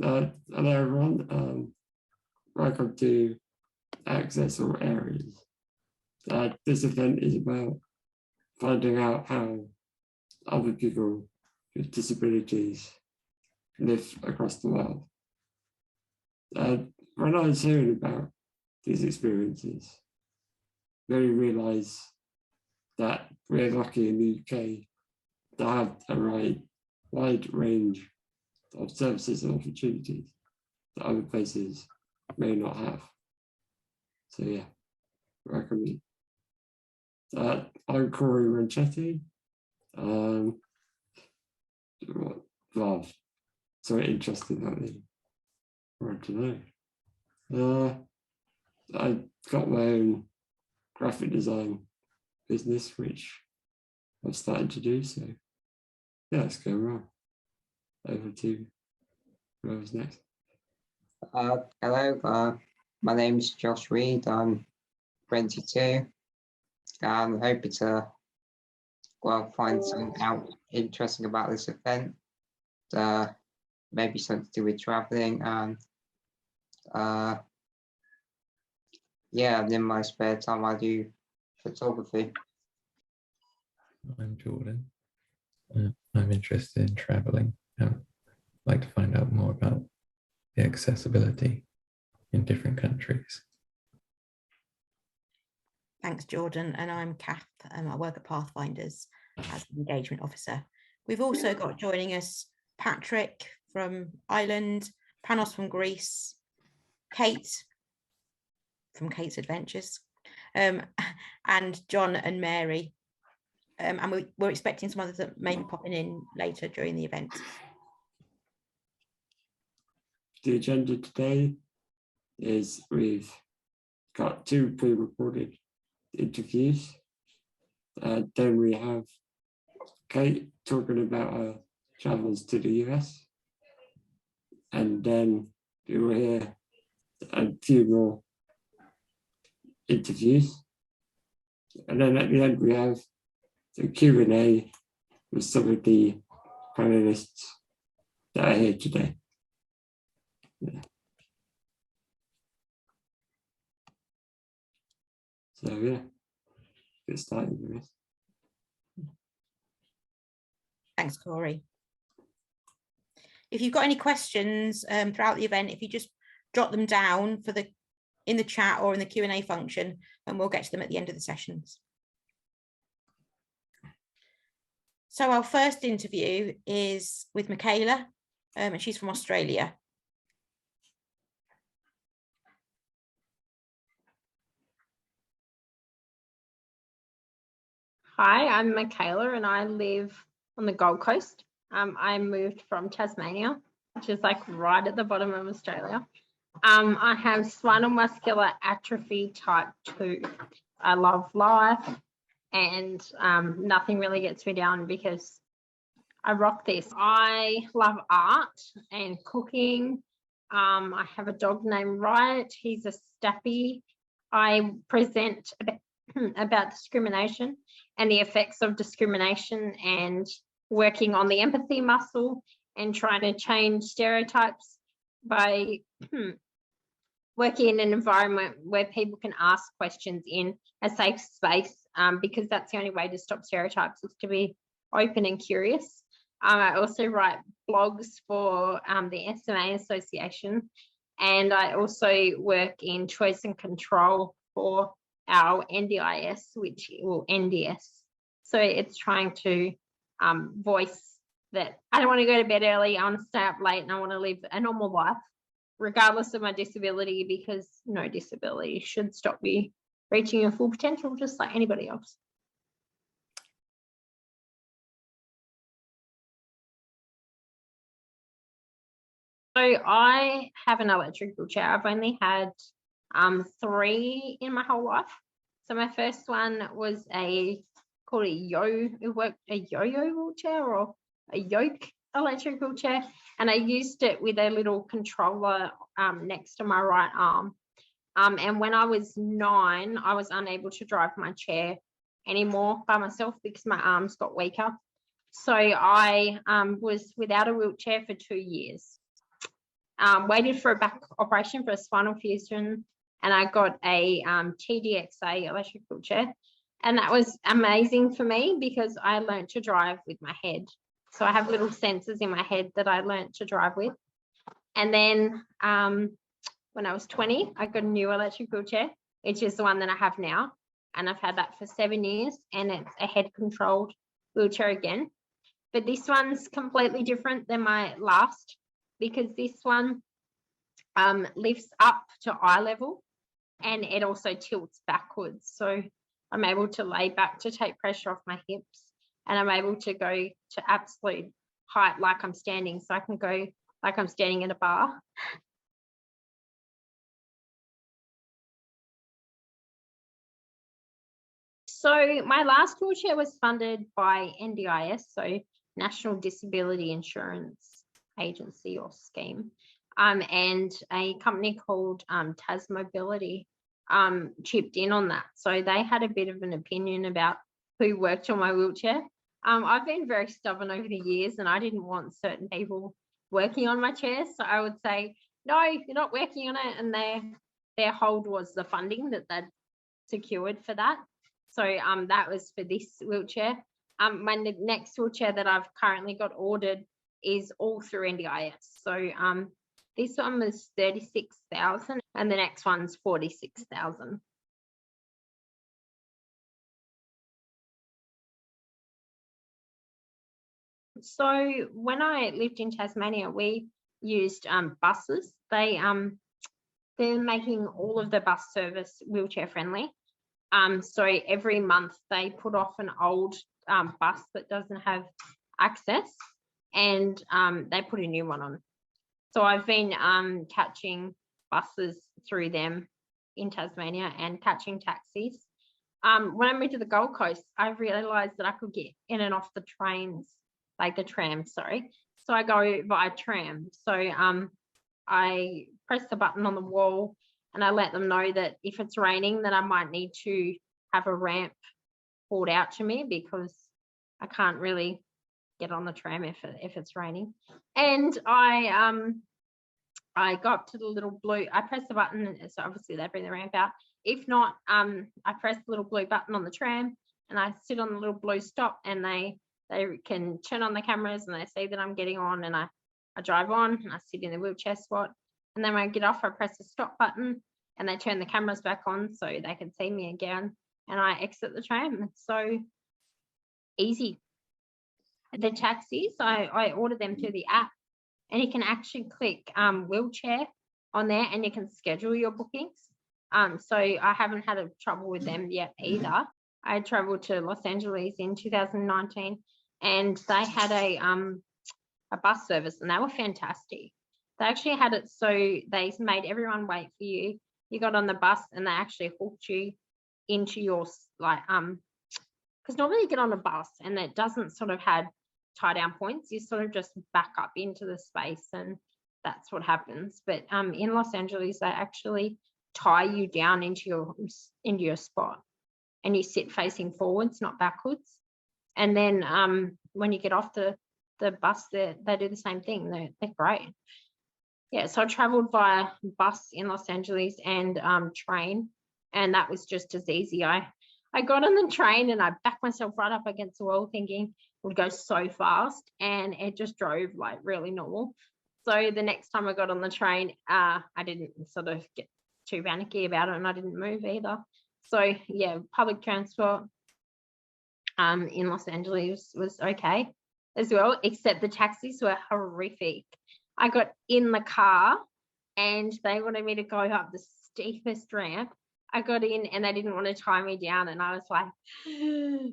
Hello everyone, welcome to Accessible Areas. This event is about finding out how other people with disabilities live across the world. When I was hearing about these experiences, I really realised that we're lucky in the UK to have a wide range of services and opportunities that other places may not have. So yeah, welcome me. I'm Corey Ranchetti. Well, sorry, interested in that. I don't know. I got my own graphic design business, which I've started to do. So yeah, it's going well. Over to whoever's next. Hello, my name is Josh Reid. I'm 22. I'm hoping to find something out interesting about this event. Maybe something to do with traveling, and yeah, in my spare time I do photography. I'm Jordan. I'm interested in traveling. I'd like to find out more about the accessibility in different countries. Thanks, Jordan. And I'm Kath. I work at Pathfinders as an engagement officer. We've also got joining us Patrick from Ireland, Panos from Greece, Kate from Kate's Adventures, and John and Mary. And we're expecting some others that may be popping in later during the event. The agenda today is we've got 2 pre-recorded interviews. Then we have Kate talking about her travels to the US. And then we will hear a few more interviews. And then at the end we have the Q&A with some of the panelists that are here today. Yeah. So yeah, get started with this. Thanks, Corey. If you've got any questions throughout the event, if you just jot them down in the chat or in the Q&A function, and we'll get to them at the end of the sessions. So our first interview is with Michaela, and she's from Australia. Hi, I'm Michaela and I live on the Gold Coast. I moved from Tasmania, which is like right at the bottom of Australia. I have spinal muscular atrophy type 2. I love life and nothing really gets me down because I rock this. I love art and cooking. I have a dog named Riot. He's a Staffy. I present about discrimination and the effects of discrimination and working on the empathy muscle and trying to change stereotypes by working in an environment where people can ask questions in a safe space, because that's the only way to stop stereotypes, is to be open and curious. I also write blogs for the SMA Association, and I also work in choice and control for our NDIS, NDS. So it's trying to voice that I don't want to go to bed early, I want to stay up late, and I want to live a normal life, regardless of my disability, because no disability should stop me reaching your full potential, just like anybody else. So I have an electric wheelchair. I've only had 3 in my whole life. So my first one was called a yo-yo wheelchair or a yoke electric wheelchair, and I used it with a little controller next to my right arm. And when I was 9, I was unable to drive my chair anymore by myself because my arms got weaker. So I was without a wheelchair for 2 years. waited for a back operation for a spinal fusion, and I got a TDXA electric wheelchair. And that was amazing for me because I learned to drive with my head. So I have little sensors in my head that I learned to drive with. And then when I was 20, I got a new electric wheelchair, which is the one that I have now. And I've had that for 7 years, and it's a head-controlled wheelchair again. But this one's completely different than my last because this one lifts up to eye level, and it also tilts backwards. So I'm able to lay back to take pressure off my hips, and I'm able to go to absolute height like I'm standing. So I can go like I'm standing at a bar. So my last wheelchair was funded by NDIS, so National Disability Insurance Agency or scheme, and a company called Tas Mobility chipped in on that. So they had a bit of an opinion about who worked on my wheelchair. I've been very stubborn over the years, and I didn't want certain people working on my chair. So I would say, no, you're not working on it. And their hold was the funding that they'd secured for that. So that was for this wheelchair. My next wheelchair that I've currently got ordered is all through NDIS. So this one was 36,000 and the next one's 46,000. So when I lived in Tasmania, we used buses. They're making all of the bus service wheelchair friendly. So every month they put off an old bus that doesn't have access, and they put a new one on. So I've been catching buses through them in Tasmania and catching taxis. When I moved to the Gold Coast, I realised that I could get in and off the trains, like the tram, sorry. So I go via tram. So I press the button on the wall and I let them know that if it's raining, that I might need to have a ramp pulled out to me because I can't really get on the tram if it's raining. And I go up to the little blue, I press the button, and so obviously they bring the ramp out. If not, I press the little blue button on the tram and I sit on the little blue stop, and they can turn on the cameras and they see that I'm getting on, and I drive on and I sit in the wheelchair spot. And then when I get off, I press the stop button and they turn the cameras back on so they can see me again, and I exit the tram. It's so easy. The taxis, I order them through the app, and you can actually click wheelchair on there and you can schedule your bookings. So I haven't had a trouble with them yet either. I traveled to Los Angeles in 2019 and they had a bus service, and they were fantastic. They actually had it so they made everyone wait for you. You got on the bus and they actually hooked you into your, like, because normally you get on a bus and it doesn't sort of have tie down points. You sort of just back up into the space and that's what happens. But in Los Angeles, they actually tie you down into your spot, and you sit facing forwards, not backwards. And then when you get off the bus, they do the same thing. They're great. Yeah, so I traveled via bus in Los Angeles and train, and that was just as easy. I got on the train and I backed myself right up against the wall thinking it would go so fast, and it just drove like really normal. So the next time I got on the train, I didn't sort of get too panicky about it, and I didn't move either. So yeah, public transport in Los Angeles was okay as well, except the taxis were horrific. I got in the car and they wanted me to go up the steepest ramp. I got in and they didn't want to tie me down, and I was like,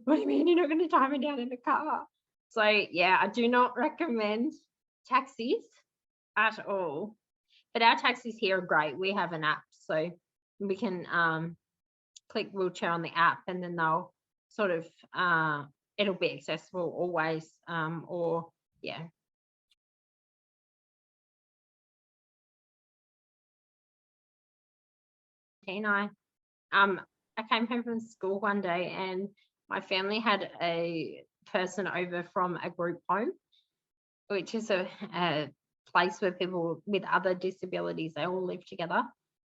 what do you mean you're not going to tie me down in the car? So yeah, I do not recommend taxis at all. But our taxis here are great. We have an app, so we can click wheelchair on the app, and then they'll sort of it'll be accessible always, or yeah. I came home from school one day and my family had a person over from a group home, which is a place where people with other disabilities, they all live together.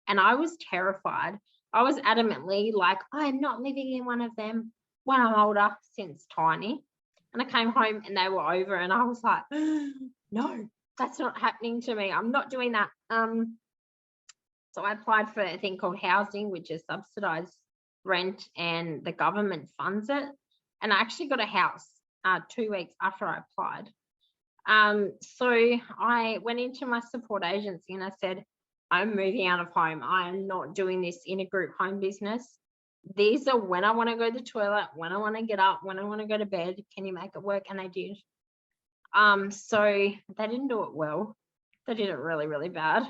And I was terrified. I was adamantly like, I'm not living in one of them when I'm older, since tiny. And I came home and they were over and I was like, no, that's not happening to me. I'm not doing that. So I applied for a thing called housing, which is subsidized rent, and the government funds it. And I actually got a house 2 weeks after I applied. So I went into my support agency and I said, I'm moving out of home. I'm not doing this in a group home business. These are when I want to go to the toilet, when I want to get up, when I want to go to bed. Can you make it work? And they did. So they didn't do it well. They did it really, really bad.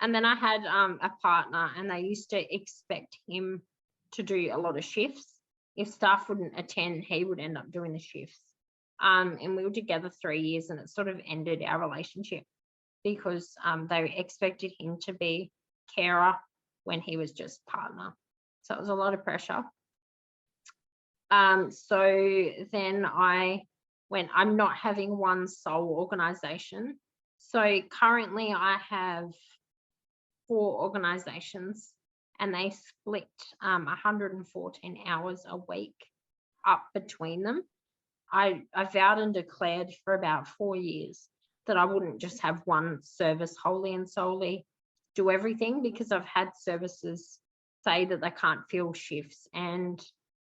And then I had a partner, and they used to expect him to do a lot of shifts. If staff wouldn't attend, he would end up doing the shifts. And we were together 3 years, and it sort of ended our relationship because they expected him to be carer when he was just partner. So it was a lot of pressure. So then I went, I'm not having one sole organisation. So currently I have 4 organisations, and they split 114 hours a week up between them. I vowed and declared for about 4 years that I wouldn't just have one service wholly and solely do everything, because I've had services say that they can't fill shifts and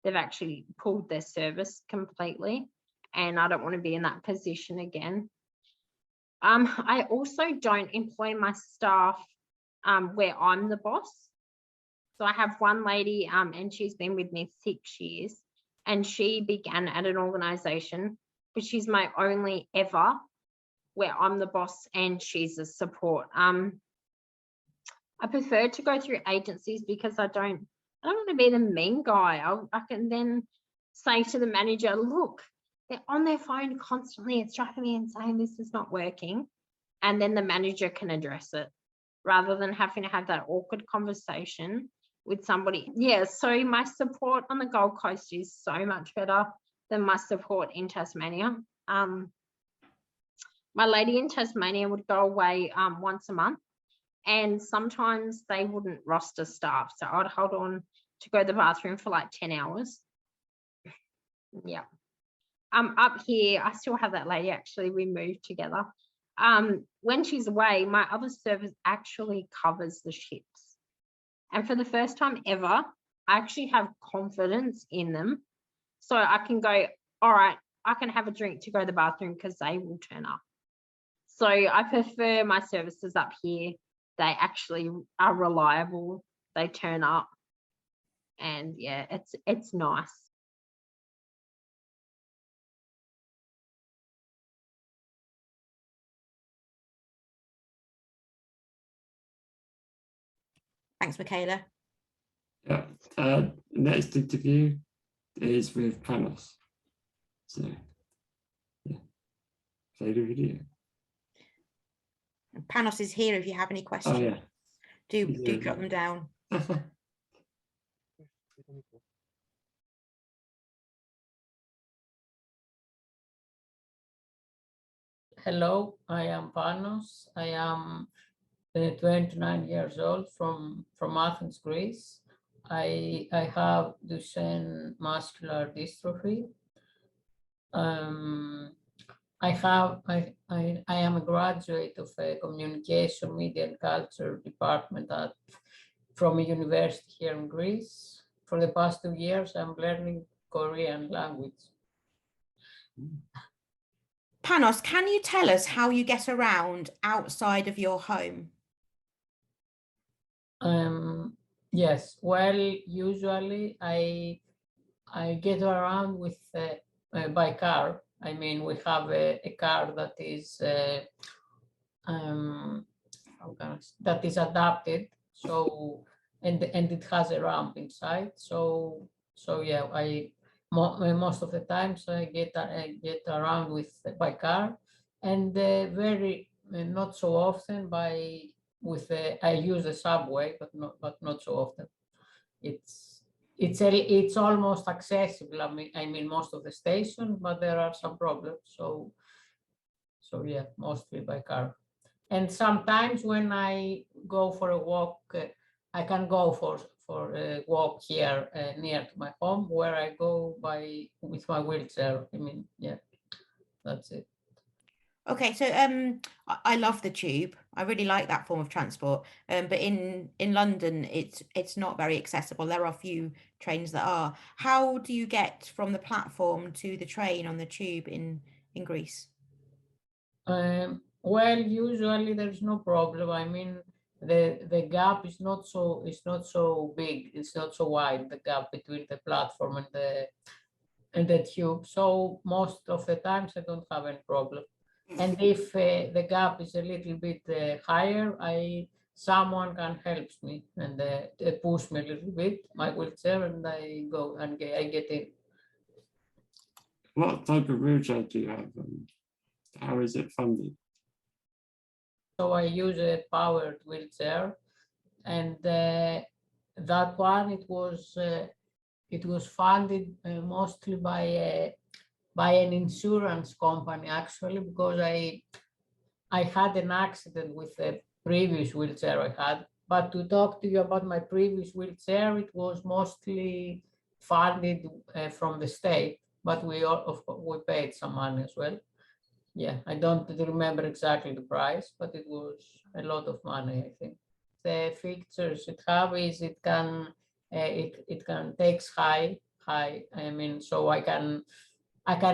they've actually pulled their service completely, and I don't want to be in that position again. I also don't employ my staff where I'm the boss. So I have one lady and she's been with me 6 years, and she began at an organisation, but she's my only ever where I'm the boss and she's a support. I prefer to go through agencies because I don't want to be the mean guy. I can then say to the manager, look, they're on their phone constantly. It's driving me insane. This is not working. And then the manager can address it rather than having to have that awkward conversation with somebody. Yeah, so my support on the Gold Coast is so much better than my support in Tasmania. My lady in Tasmania would go away once a month, and sometimes they wouldn't roster staff. So I'd hold on to go to the bathroom for like 10 hours. Yeah. Up here, I still have that lady. Actually, we moved together. When she's away, my other service actually covers the shifts. And for the first time ever, I actually have confidence in them. So I can go, all right, I can have a drink to go to the bathroom because they will turn up. So I prefer my services up here. They actually are reliable. They turn up. And yeah, it's nice. Thanks, Michaela. Yeah. Next interview is with Panos. So, yeah. Play the video. Panos is here if you have any questions. Oh, yeah. Do jot them down. Hello, I am Panos. I am 29 years old from Athens, Greece. I have Duchenne Muscular Dystrophy. I am a graduate of a communication, media and culture department from a university here in Greece. For the past 2 years, I'm learning Korean language. Panos, can you tell us how you get around outside of your home? Yes, well, usually I get around with by car. I mean, we have a car that is that is adapted. So and it has a ramp inside. So yeah, most of the times I get around by car, and very not so often I use the subway, but not so often. It's almost accessible. I mean most of the stations, but there are some problems. So yeah, mostly by car. And sometimes when I go for a walk, I can go for a walk here near to my home, where I go with my wheelchair. I mean, yeah, that's it. Okay, so I love the tube. I really like that form of transport. But in London, it's not very accessible. There are a few trains that are. How do you get from the platform to the train on the tube in Greece? Well, usually there's no problem. I mean, the gap is not so big. It's not so wide, the gap between the platform and the tube. So most of the times I don't have any problem. And if the gap is a little bit higher, someone can help me and push me a little bit, my wheelchair, and I go and I get in. What type of wheelchair do you have? How is it funded? So I use a powered wheelchair, and that one, it was funded mostly by an insurance company, actually, because I had an accident with a previous wheelchair I had. But to talk to you about my previous wheelchair, it was mostly funded from the state, but we paid some money as well. Yeah, I don't remember exactly the price, but it was a lot of money, I think. The features it have is it can takes high. I mean, so I can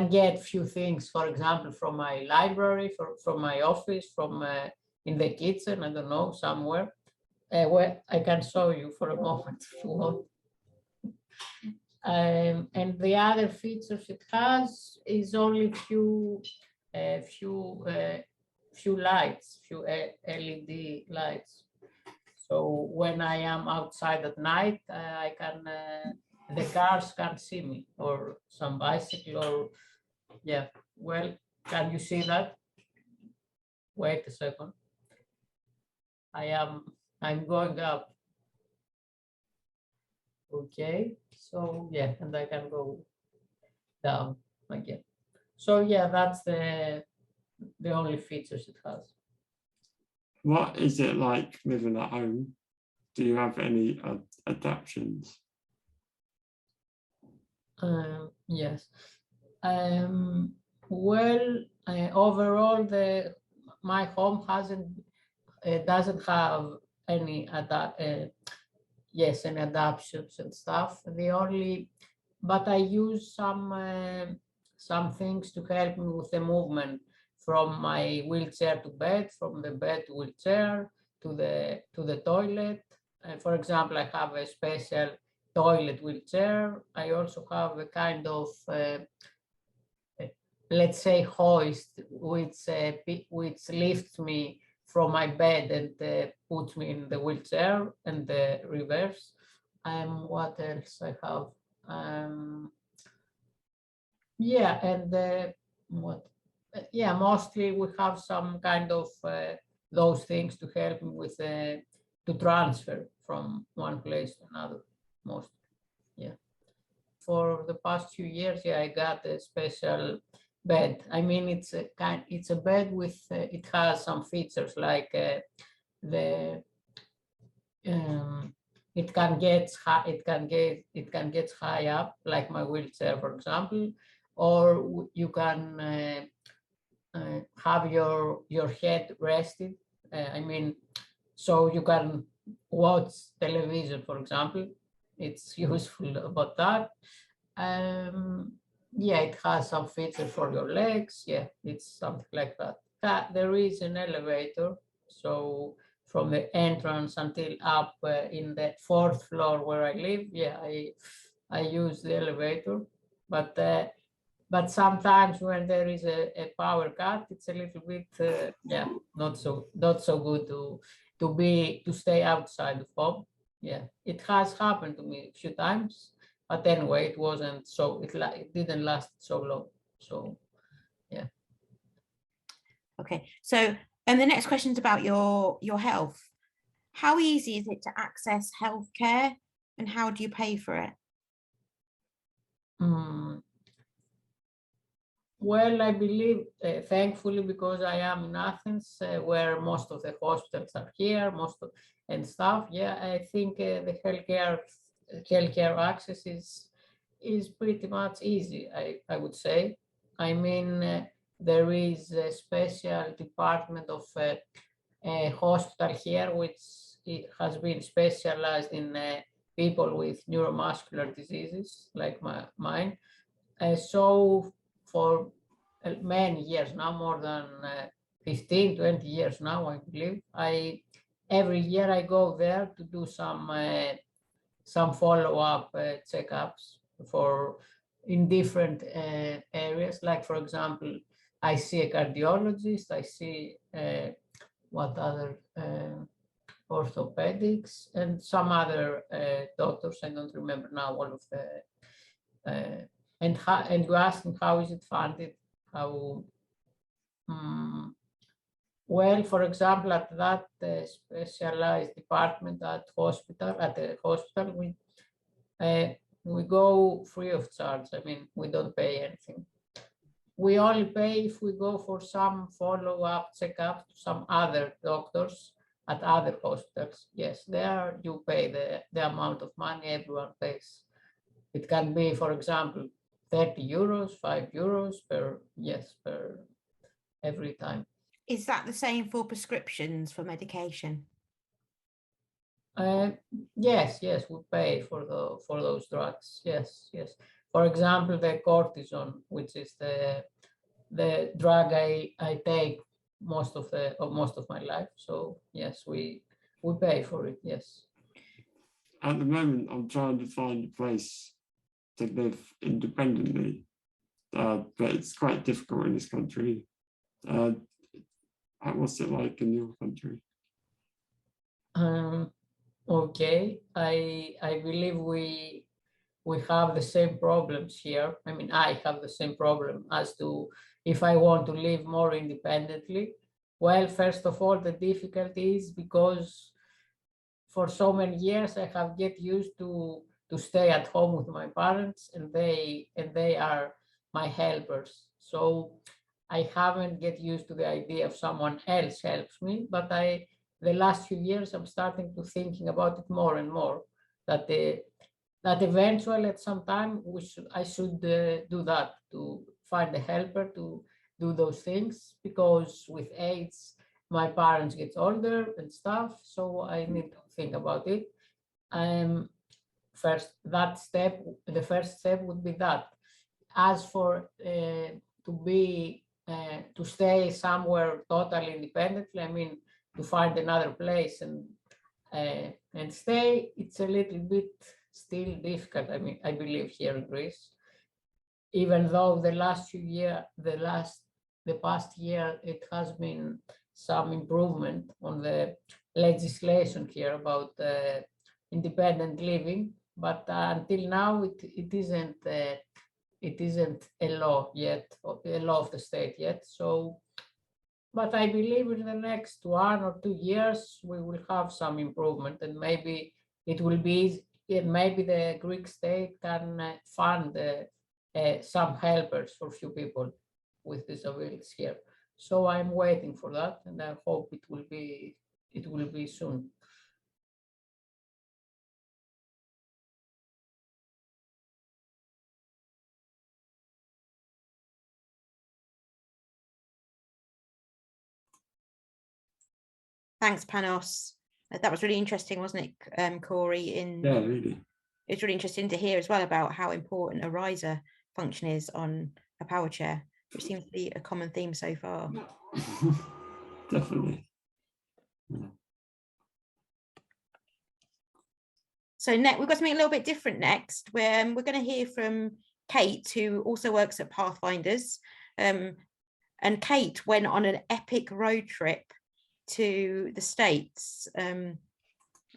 get few things, for example, from my library, from my office, from in the kitchen, I don't know, somewhere. Where I can show you for a moment if you want. And the other features it has is only few lights, few LED lights. So when I am outside at night, I can the cars can see me, or some bicycle, or yeah. Well, can you see that? Wait a second. I'm going up. Okay, so yeah, and I can go down again. So yeah, that's the only features it has. What is it like living at home? Do you have any adaptions? Yes. Well, overall, my home doesn't have any any adaptions and stuff. But I use some things to help me with the movement from my wheelchair to bed, from the bed to wheelchair to the toilet. For example, I have a special toilet wheelchair. I also have a kind of let's say hoist, which lifts me from my bed and puts me in the wheelchair, and the reverse. What else I have? Yeah, and mostly we have some kind of those things to help me with to transfer from one place to another. Mostly, yeah. For the past few years, yeah, I got a special bed. I mean, it's a bed with it has some features like it can get high up, like my wheelchair, for example, or you can have your head rested. I mean, so you can watch television, for example. It's useful about that. Yeah, it has some features for your legs. Yeah, it's something like that. There is an elevator, so from the entrance until up in the 4th floor where I live, yeah, I use the elevator. But sometimes when there is a power cut, it's a little bit yeah, not so good to stay outside the home. Yeah, it has happened to me a few times, but anyway, it wasn't so it didn't last so long. So yeah. Okay, so and the next question is about your health. How easy is it to access healthcare, and how do you pay for it? Well, I believe, thankfully, because I am in Athens, where most of the hospitals are here, and stuff. Yeah, I think the healthcare access is pretty much easy. I would say. I mean, there is a special department of a hospital here, which it has been specialized in people with neuromuscular diseases like mine. So for many years now, more than 15, 20 years now, I believe, every year I go there to do some follow-up checkups in different areas. Like, for example, I see a cardiologist, I see what other orthopedics and some other doctors. I don't remember now all of the and you ask me how is it funded? How well, for example, at that specialized department at the hospital, we go free of charge. I mean, we don't pay anything. We only pay if we go for some follow-up checkup to some other doctors at other hospitals. Yes, there you pay the amount of money everyone pays. It can be, for example, 30 euros, 5 euros per every time. Is that the same for prescriptions for medication? Yes, we pay for those drugs. Yes. For example, the cortisone, which is the drug I take most of my life. So yes, we pay for it. Yes. At the moment, I'm trying to find a place to live independently, but it's quite difficult in this country. What's it like in your country? Okay, I believe we have the same problems here. I mean, I have the same problem as to if I want to live more independently. Well, first of all, the difficulty is because for so many years I have get used to stay at home with my parents, and they are my helpers. So I haven't get used to the idea of someone else helps me, but the last few years I'm starting to thinking about it more and more, that eventually at some time I should do that, to find a helper to do those things, because with age my parents get older and stuff, so I need to think about it. The first step would be that. As for to stay somewhere totally independently, I mean, to find another place and stay, it's a little bit still difficult. I mean, I believe here in Greece, even though the past year, it has been some improvement on the legislation here about independent living, but until now it isn't a law yet, a law of the state yet. So, but I believe in the next 1 or 2 years we will have some improvement, and maybe it will be, maybe the Greek state can fund some helpers for few people with disabilities here. So I'm waiting for that, and I hope it will be soon. Thanks, Panos. That was really interesting, wasn't it, Corey? Yeah, really. It's really interesting to hear as well about how important a riser function is on a power chair, which seems to be a common theme so far. Definitely. Yeah. So next, we've got something a little bit different next, where we're going to hear from Kate, who also works at Pathfinders. And Kate went on an epic road trip to the States a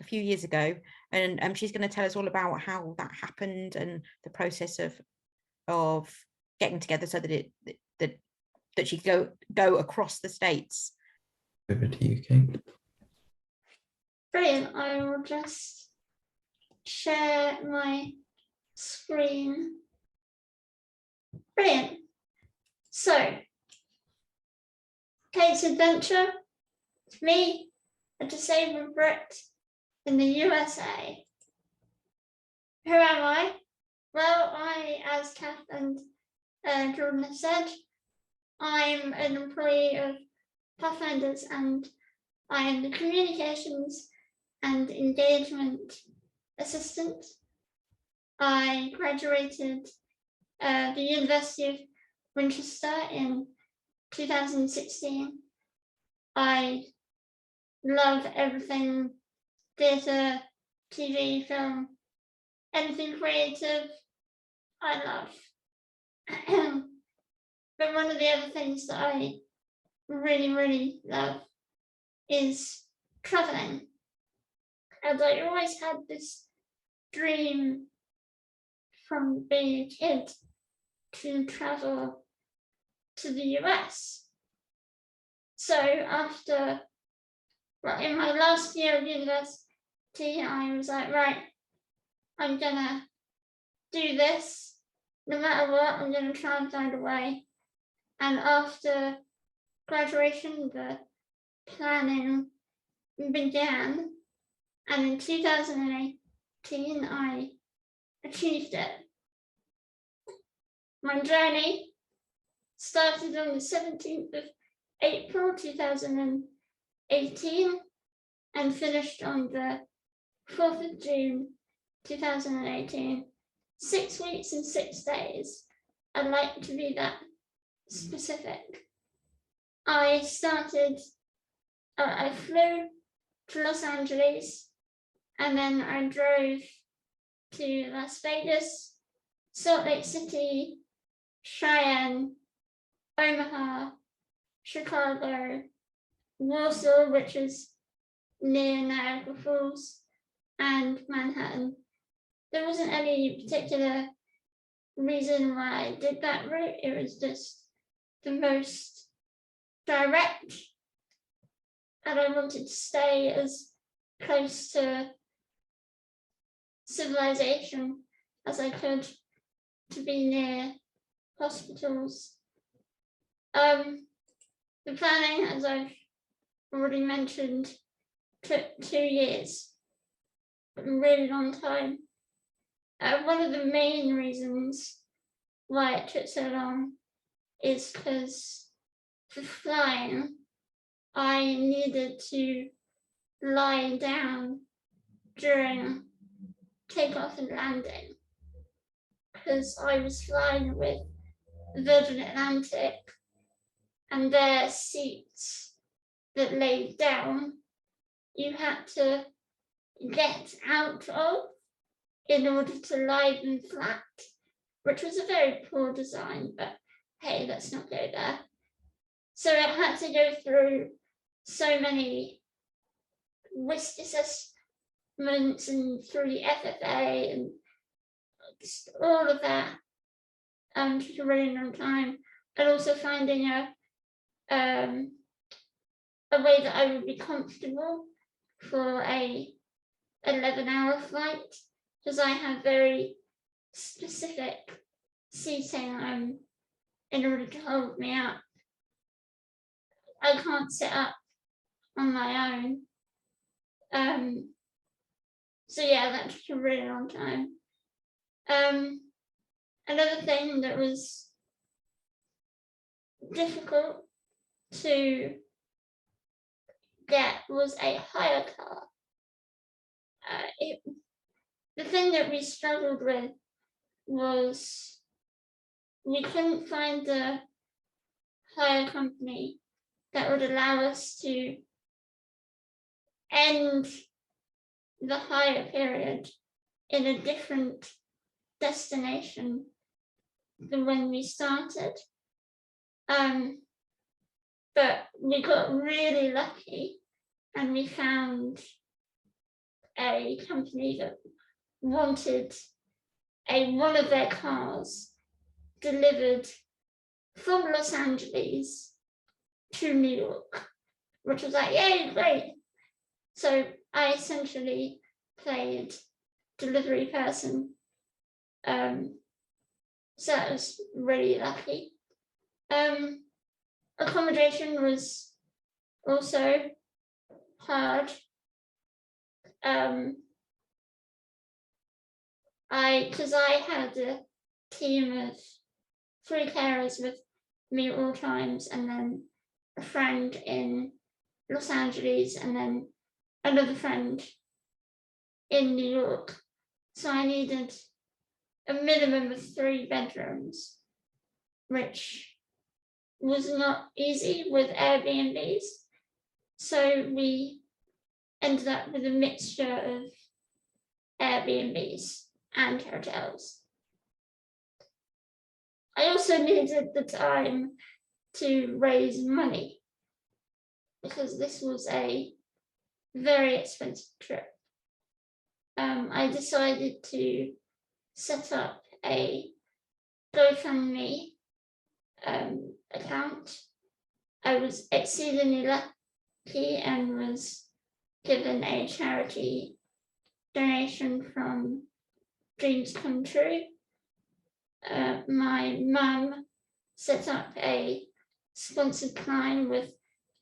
few years ago, and she's going to tell us all about how that happened and the process of getting together so that she could go across the States. Over to you, Kate. Brilliant. I will just share my screen. Brilliant. So, Kate's adventure, me, a disabled Brit in the USA. Who am I? Well, as Kath and Jordan have said, I'm an employee of Pathfinders, and I am the communications and engagement assistant. I graduated the University of Winchester in 2016. I love everything theatre, TV, film, anything creative, I love. But one of the other things that I really, really love is traveling. And I always had this dream from being a kid to travel to the US. So after, well, in my last year of university, I was like, right, I'm gonna do this. No matter what, I'm gonna try and find a way. And after graduation, the planning began. And in 2018, I achieved it. My journey started on the 17th of April 2018 and finished on the 4th of June 2018. 6 weeks and 6 days. I'd like to be that specific. I flew to Los Angeles, and then I drove to Las Vegas, Salt Lake City, Cheyenne, Omaha, Chicago, Warsaw, which is near Niagara Falls, and Manhattan. There wasn't any particular reason why I did that route. It was just the most direct, and I wanted to stay as close to civilization as I could, to be near hospitals. The planning, as I've already mentioned, took 2 years, a really long time. One of the main reasons why it took so long is because for flying, I needed to lie down during takeoff and landing, because I was flying with Virgin Atlantic, and their seats that laid down, you had to get out of in order to lie them flat, which was a very poor design, but hey, let's not go there. So it had to go through so many risk assessments and through the FFA and all of that, took a really long time. And also finding a way that I would be comfortable for a 11-hour flight, because I have very specific seating in order to hold me up. I can't sit up on my own. So yeah, that took a really long time. Another thing that was difficult to get was a hire car. The thing that we struggled with was we couldn't find a hire company that would allow us to end the hire period in a different destination than when we started. But we got really lucky, and we found a company that wanted one of their cars delivered from Los Angeles to New York, which was like, yay, great. So I essentially played delivery person. So that was really lucky. Accommodation was also hard. Because I had a team of 3 carers with me at all times, and then a friend in Los Angeles, and then another friend in New York. So I needed a minimum of 3 bedrooms, which was not easy with Airbnbs. So we ended up with a mixture of Airbnbs and hotels. I also needed the time to raise money because this was a very expensive trip. I decided to set up a GoFundMe account. I was exceedingly lucky and was given a charity donation from Dreams Come True. My mum set up a sponsored climb with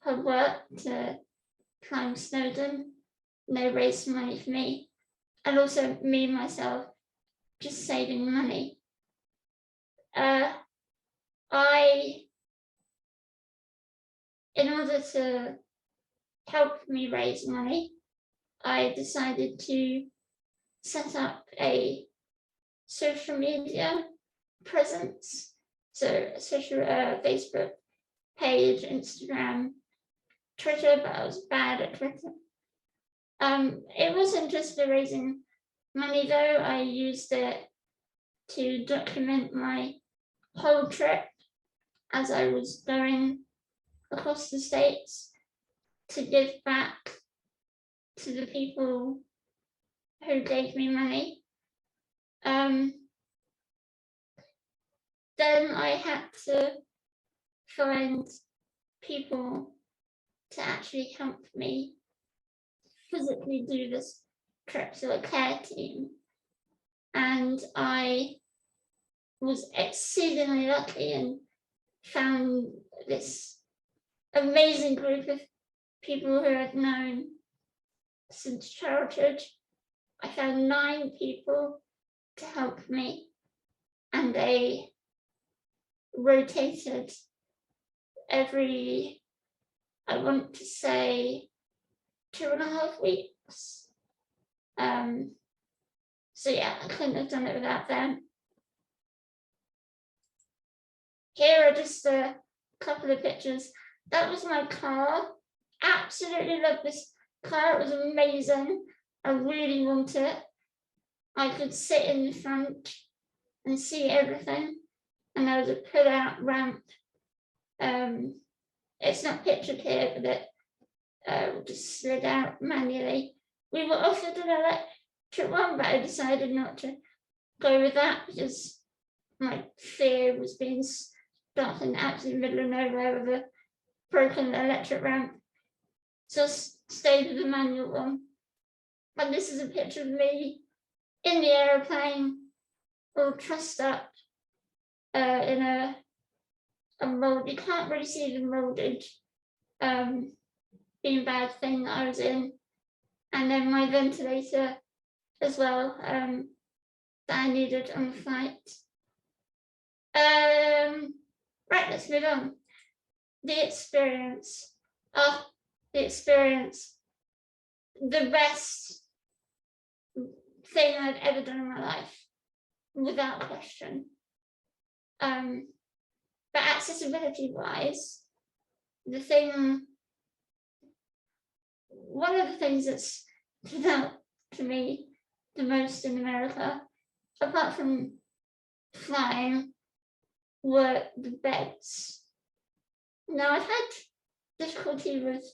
her work to climb Snowdon. They raised money for me, and also me myself just saving money. In order to help me raise money, I decided to set up a social media presence. So social Facebook page, Instagram, Twitter, but I was bad at Twitter. It wasn't just for raising money though. I used it to document my whole trip as I was going across the States to give back to the people who gave me money. Then I had to find people to actually help me physically do this trip, so a care team. And I was exceedingly lucky and found this amazing group of people who I'd known since childhood. I found 9 people to help me, and they rotated every, I want to say, 2.5 weeks. So yeah, I couldn't have done it without them. Here are just a couple of pictures. That was my car. Absolutely love this car. It was amazing. I really want it. I could sit in the front and see everything. And there was a pull-out ramp. It's not pictured here, but it just slid out manually. We were offered an electric one, but I decided not to go with that because my fear was being stuck in the absolute middle of nowhere with a broken electric ramp. So I stayed with the manual one. And this is a picture of me in the aeroplane, all trussed up in a mold. You can't really see the molded beanbag thing that I was in. And then my ventilator as well that I needed on the flight. Right, let's move on. The experience. The best thing I've ever done in my life, without question. But accessibility wise, one of the things that's stood out to me the most in America, apart from flying, were the beds. Now, I've had difficulty with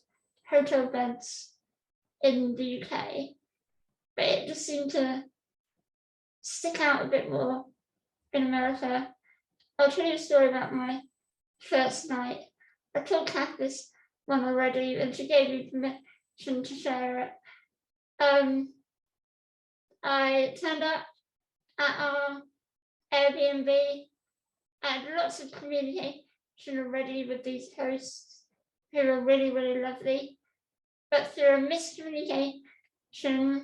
hotel beds in the UK, but it just seemed to stick out a bit more in America. I'll tell you a story about my first night. I told Kath this one already, and she gave me permission to share it. I turned up at our Airbnb. I had lots of communication already with these hosts who are really, really lovely. But through a miscommunication,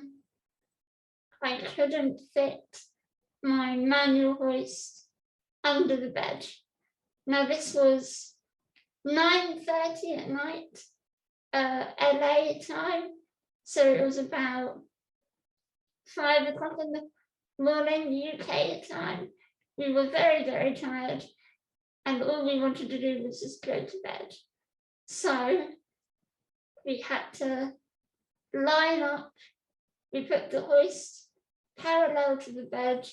I couldn't fit my manual hoist under the bed. Now this was 9:30 at night, LA time, so it was about 5 o'clock in the morning UK time. We were very, very tired, and all we wanted to do was just go to bed. So we had to line up. We put the hoist parallel to the bed,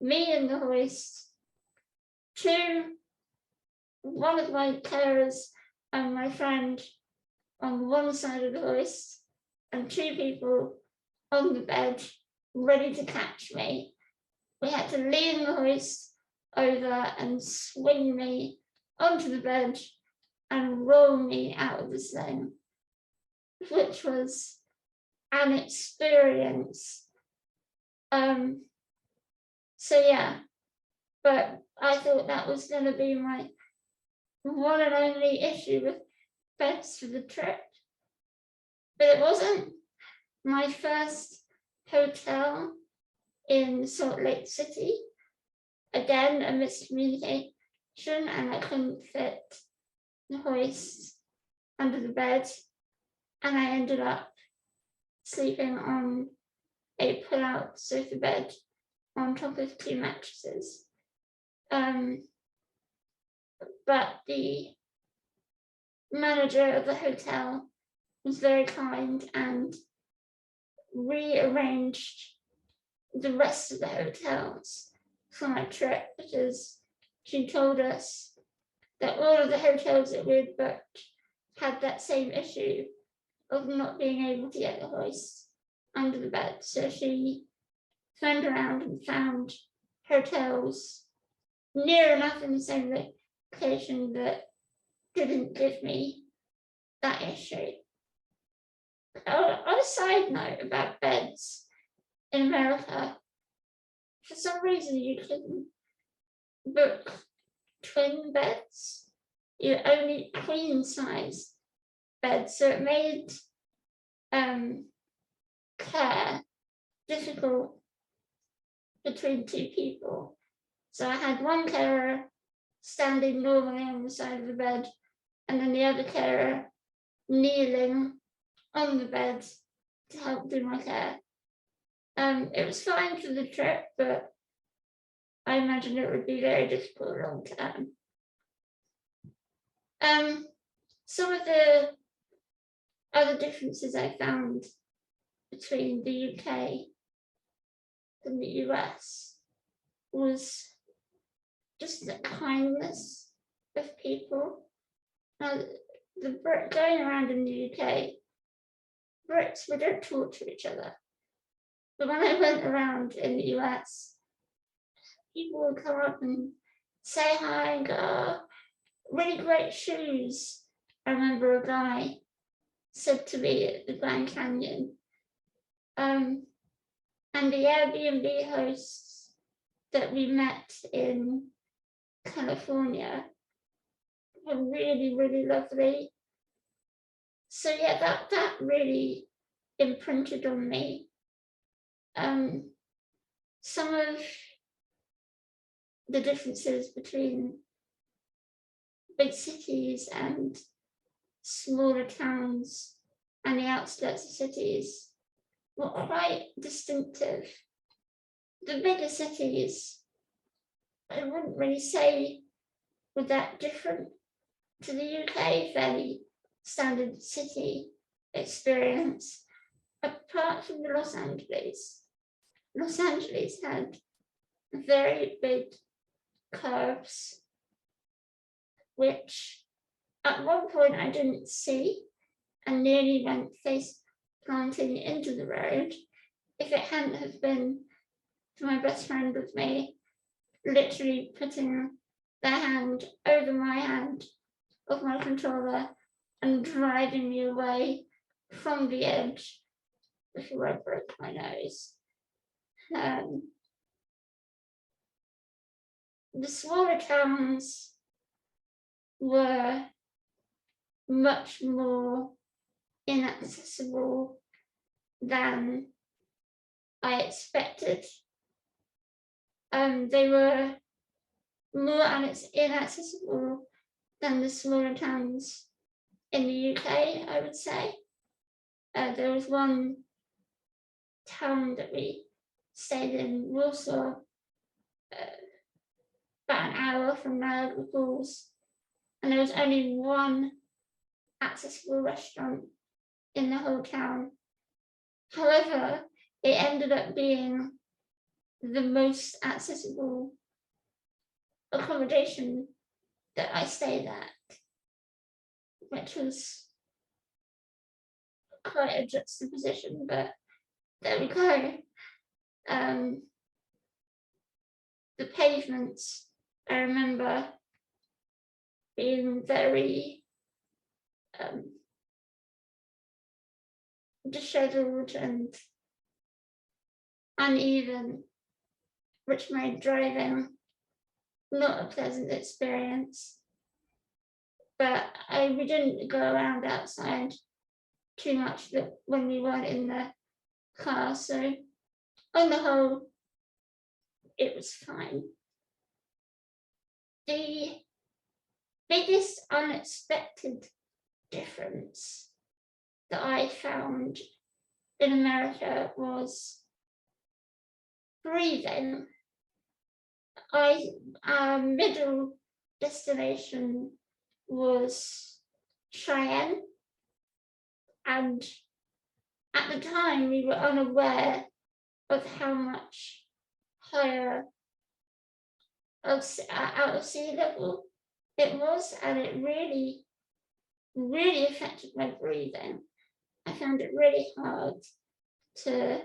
me and the hoist, one of my carers and my friend on one side of the hoist, and 2 people on the bed ready to catch me. We had to lean the hoist over and swing me onto the bed and roll me out of the sling, which was an experience. So yeah, but I thought that was going to be my one and only issue with beds for the trip, but it wasn't. My first hotel in Salt Lake City, again a miscommunication, and I couldn't fit the hoist under the bed, and I ended up sleeping on a pull-out sofa bed on top of 2 mattresses. But the manager of the hotel was very kind and rearranged the rest of the hotels for my trip, because she told us that all of the hotels that we'd booked had that same issue of not being able to get the hoist under the bed. So she turned around and found hotels near enough in the same location that didn't give me that issue. On a side note about beds in America, for some reason you can book twin beds. You only queen size beds, so it made care difficult between 2 people. So I had one carer standing normally on the side of the bed, and then the other carer kneeling on the bed to help do my care. It was fine for the trip, but I imagine it would be very difficult long term. Some of the other differences I found between the UK and the US was just the kindness of people. Now, going around in the UK, Brits, we don't talk to each other. But when I went around in the US, people would come up and say hi and go, oh, really great shoes. I remember a guy said to me at the Grand Canyon, and the Airbnb hosts that we met in California were really, really lovely. So yeah, that really imprinted on me. Some of the differences between big cities and smaller towns and the outskirts of cities were quite distinctive. The bigger cities, I wouldn't really say were that different to the UK, fairly standard city experience, apart from the Los Angeles. Los Angeles had very big curves, which at one point I didn't see and nearly went face planting into the road if it hadn't have been for my best friend with me, literally putting their hand over my hand of my controller and driving me away from the edge before I broke my nose. The smaller towns were much more inaccessible than I expected. They were more inaccessible than the smaller towns in the UK, I would say. There was one town that we stayed in, Warsaw, about an hour from Niagara Falls, and there was only one accessible restaurant in the whole town. However, it ended up being the most accessible accommodation that I stayed at, which was quite a juxtaposition, but there we go. The pavements, I remember being very disheveled and uneven, which made driving not a pleasant experience. But we didn't go around outside too much when we weren't in the car, so on the whole, it was fine. The biggest unexpected difference that I found in America was breathing. Our middle destination was Cheyenne, and at the time we were unaware of how much higher out of sea level it was, and it really, really affected my breathing. I found it really hard to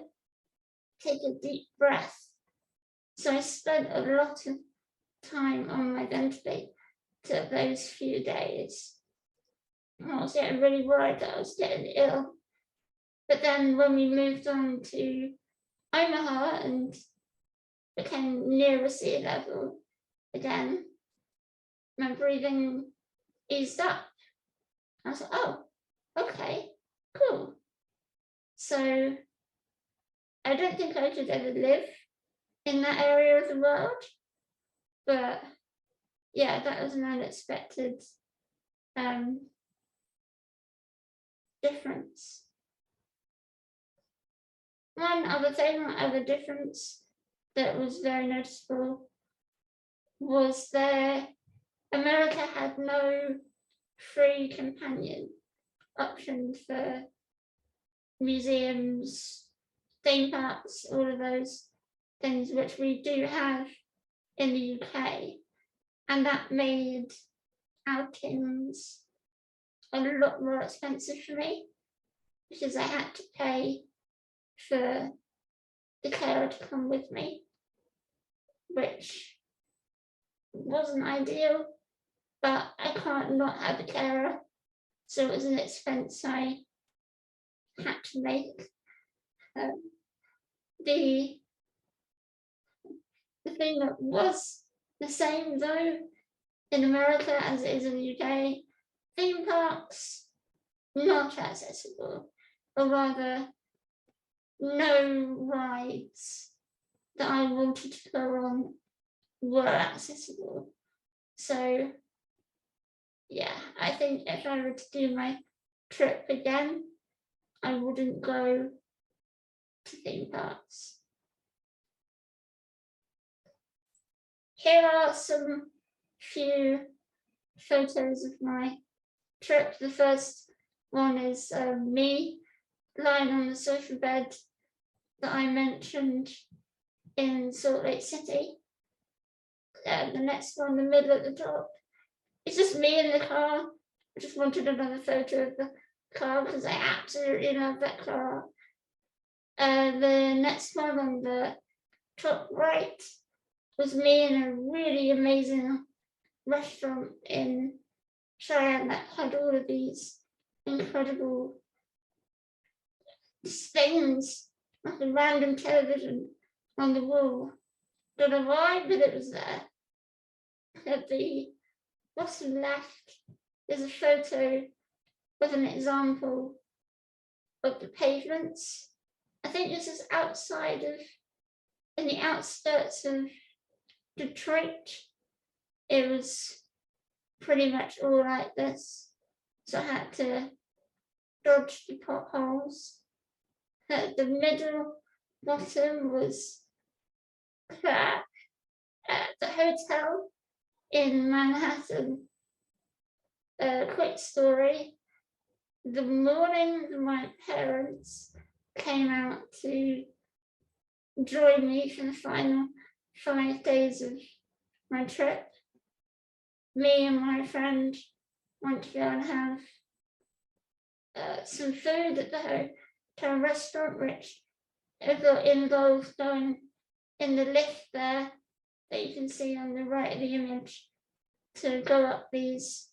take a deep breath. So I spent a lot of time on my ventilator those few days. I was getting really worried that I was getting ill. But then when we moved on to Omaha and became nearer sea level again, my breathing eased up. I was like, oh, okay, cool. So I don't think I could ever live in that area of the world, but yeah, that was an unexpected difference. One other difference that was very noticeable was America had no free companion option for museums, theme parks, all of those things which we do have in the UK. And that made outings a lot more expensive for me because I had to pay for the carer to come with me, which wasn't ideal, but I can't not have a carer. So it was an expense I had to make. The thing that was the same though in America as it is in the UK, theme parks not accessible, or rather no rides that I wanted to go on were accessible. So yeah, I think if I were to do my trip again, I wouldn't go to theme parks. Here are some few photos of my trip. The first one is me lying on the sofa bed that I mentioned in Salt Lake City. The next one, the middle at the top, it's just me in the car. I just wanted another photo of the car because I absolutely love that car. The next one on the top right was me in a really amazing restaurant in Cheyenne that had all of these incredible things, like a random television on the wall. Don't know why, but it was there. Had the bottom left is a photo with an example of the pavements. I think this is outside of, in the outskirts of Detroit. It was pretty much all like this, so I had to dodge the potholes. At the middle bottom was at the hotel in Manhattan. A quick story. The morning my parents came out to join me for the final 5 days of my trip, me and my friend went to go and have some food at the hotel restaurant, which involves going in the lift there that you can see on the right of the image to go up these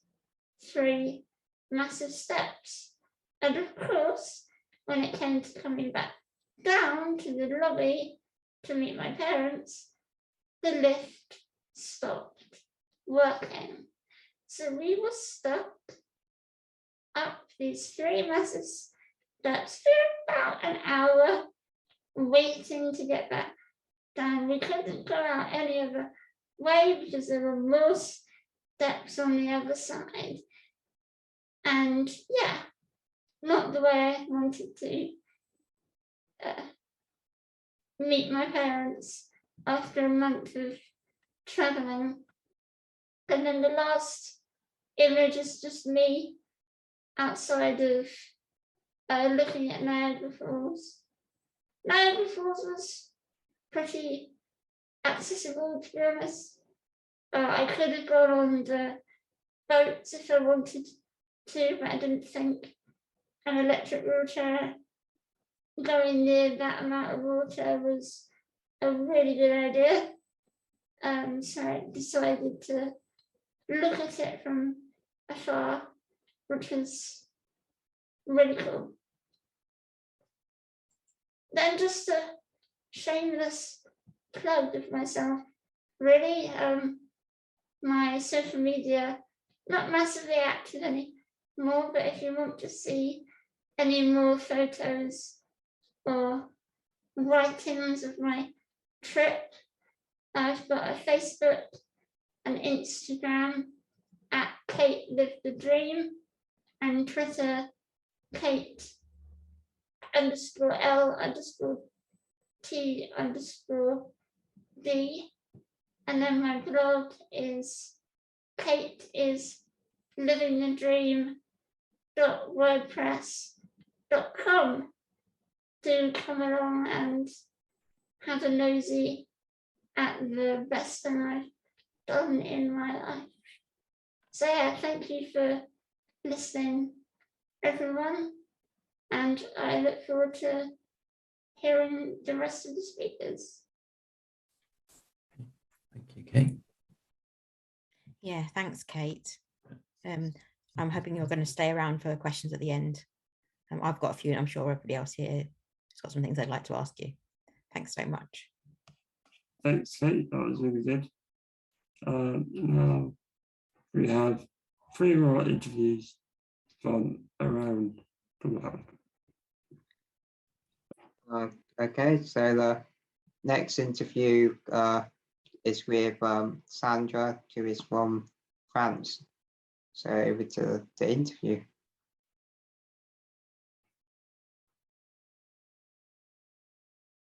3 massive steps. And of course, when it came to coming back down to the lobby to meet my parents, the lift stopped working. So we were stuck up these 3 massive steps for about an hour waiting to get back down. We couldn't go out any other way because there were more steps on the other side. And yeah, not the way I wanted to meet my parents after a month of traveling. And then the last image is just me outside of looking at Niagara Falls. Niagara Falls was pretty accessible, to be honest. I could have gone on the boats if I wanted to, but I didn't think an electric wheelchair going near that amount of water was a really good idea. So I decided to look at it from afar, which was really cool. Then just a shameless plug of myself, really. My social media, not massively active anymore, but if you want to see any more photos or writings of my trip, I've got a Facebook and Instagram at Kate Live the Dream, and Twitter Kate_L_T_D, and then my blog is kate'islivingthedream.wordpress.com. Do come along and have a nosy at the best thing I've done in my life. So yeah, thank you for listening, everyone, and I look forward to hearing the rest of the speakers. Thank you, Kate. Yeah, thanks, Kate. I'm hoping you're going to stay around for questions at the end. I've got a few, and I'm sure everybody else here has got some things they'd like to ask you. Thanks so much. Thanks, Kate. That was really good. Now we have 3 more interviews from around America. Okay, so the next interview is with Sandra, who is from France. So over to the interview.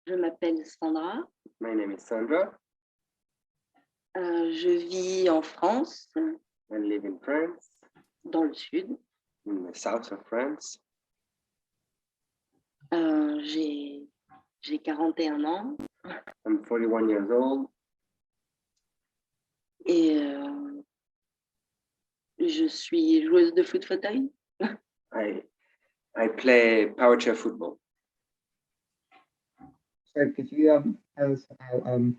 Je m'appelle Sandra. My name is Sandra. Je vis en France, I live in France, dans le sud. in the south of France. J'ai 41 ans I'm 41 years old. et je suis joueuse de foot fauteuil. I play power chair football. So could you tell us about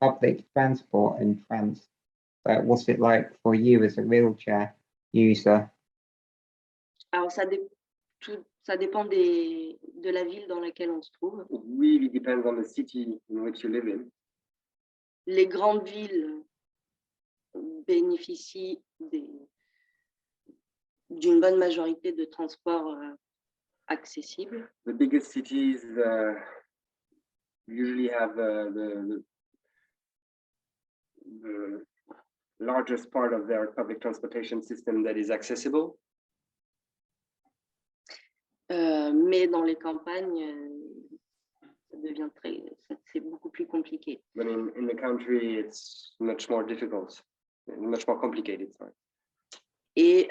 public transport in France? What's it like for you as a wheelchair user? Alors ça dépend de la ville dans laquelle on se trouve. It really depends on the city in which you live in. Les grandes villes, bénéficient d'une bonne majorité de transports accessibles. The biggest cities usually have the largest part of their public transportation system that is accessible. Mais dans les campagnes, c'est beaucoup plus compliqué. But in the country, it's much more difficult, much more complicated. Sorry. Et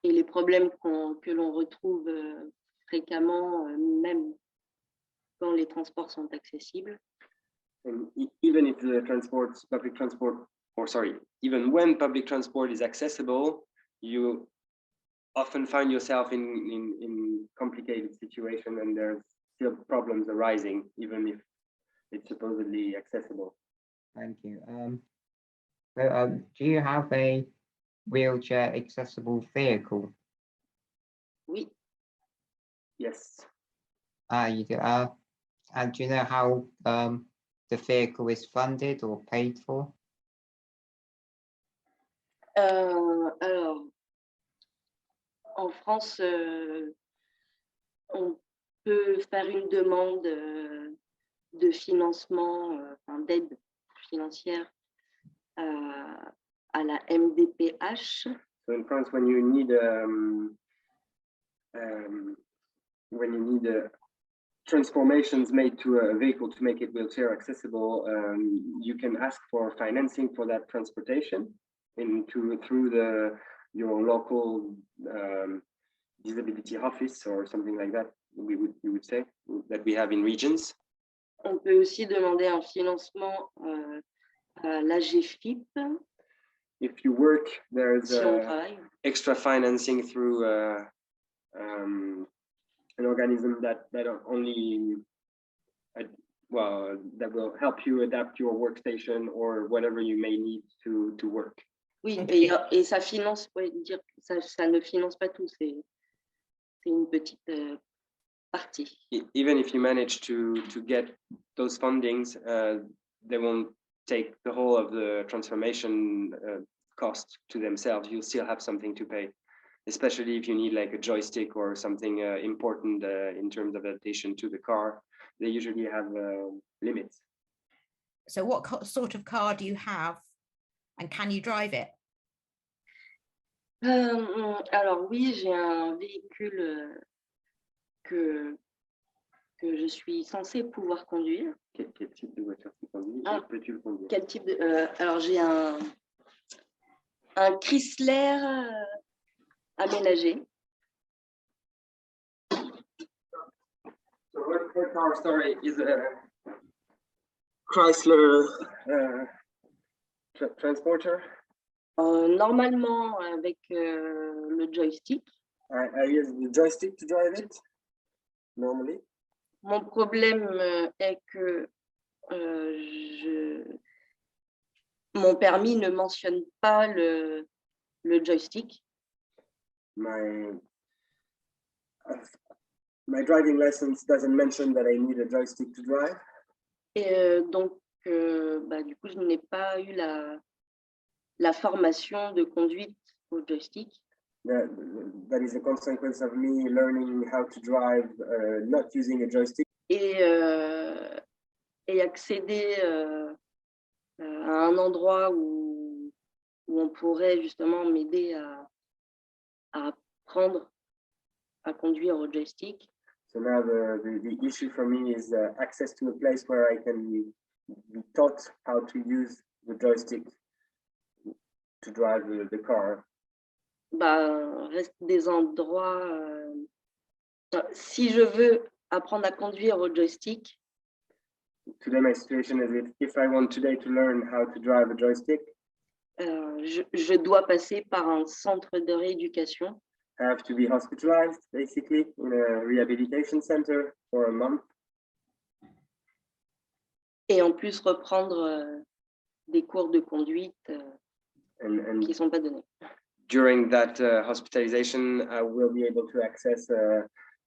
les problèmes que l'on retrouve fréquemment, même quand les transports sont accessibles. And even if the public transport, or sorry, even when public transport is accessible, you often find yourself in complicated situation, and there's still problems arising, even if it's supposedly accessible. Thank you. So, do you have a wheelchair accessible vehicle? Oui. Yes. You do. And do you know how the vehicle is funded or paid for? Alors, en France, on peut faire une demande de financement, d'aide financière à la MDPH. So in France, when you need transformations made to a vehicle to make it wheelchair accessible, you can ask for financing for that transportation through your local disability office or something like that. We would say that we have in regions. On peut aussi demander un financement à l'AGFIP. If you work, there's si on travaille. Extra financing through an organism that only that will help you adapt your workstation or whatever you may need to work. Oui, et ça finance, dire, ça ne finance pas tout, c'est une petite partie. Even if you manage to get those fundings, they won't take the whole of the transformation cost to themselves. You'll still have something to pay, especially if you need like a joystick or something important in terms of adaptation to the car. They usually have limits. So what sort of car do you have and can you drive it? Alors oui, j'ai un véhicule que je suis censée pouvoir conduire. Quel type de voiture tu conduis? Peux-tu le conduire? Quel type de alors j'ai un Chrysler aménagé. So what car, sorry, is a Chrysler transporter? Normalement avec le joystick. I use the joystick to drive it, normally. Mon problème est que mon permis ne mentionne pas le joystick. My driving license doesn't mention that I need a joystick to drive. Et donc, du coup, je n'ai pas eu la formation de conduite au joystick. That is a consequence of me learning how to drive, not using a joystick. Et accéder à un endroit où on pourrait justement m'aider à apprendre à conduire au joystick. So now the issue for me is access to a place where I can be taught how to use the joystick to drive the car. Reste des endroits. Si je veux apprendre à conduire au joystick. Today my situation is if I want today to learn how to drive a joystick. Je dois passer par un centre de rééducation. I have to be hospitalized, basically, in a rehabilitation center for a month. Et en plus reprendre des cours de conduite qui ne sont pas donnés. During that hospitalization, I will be able to access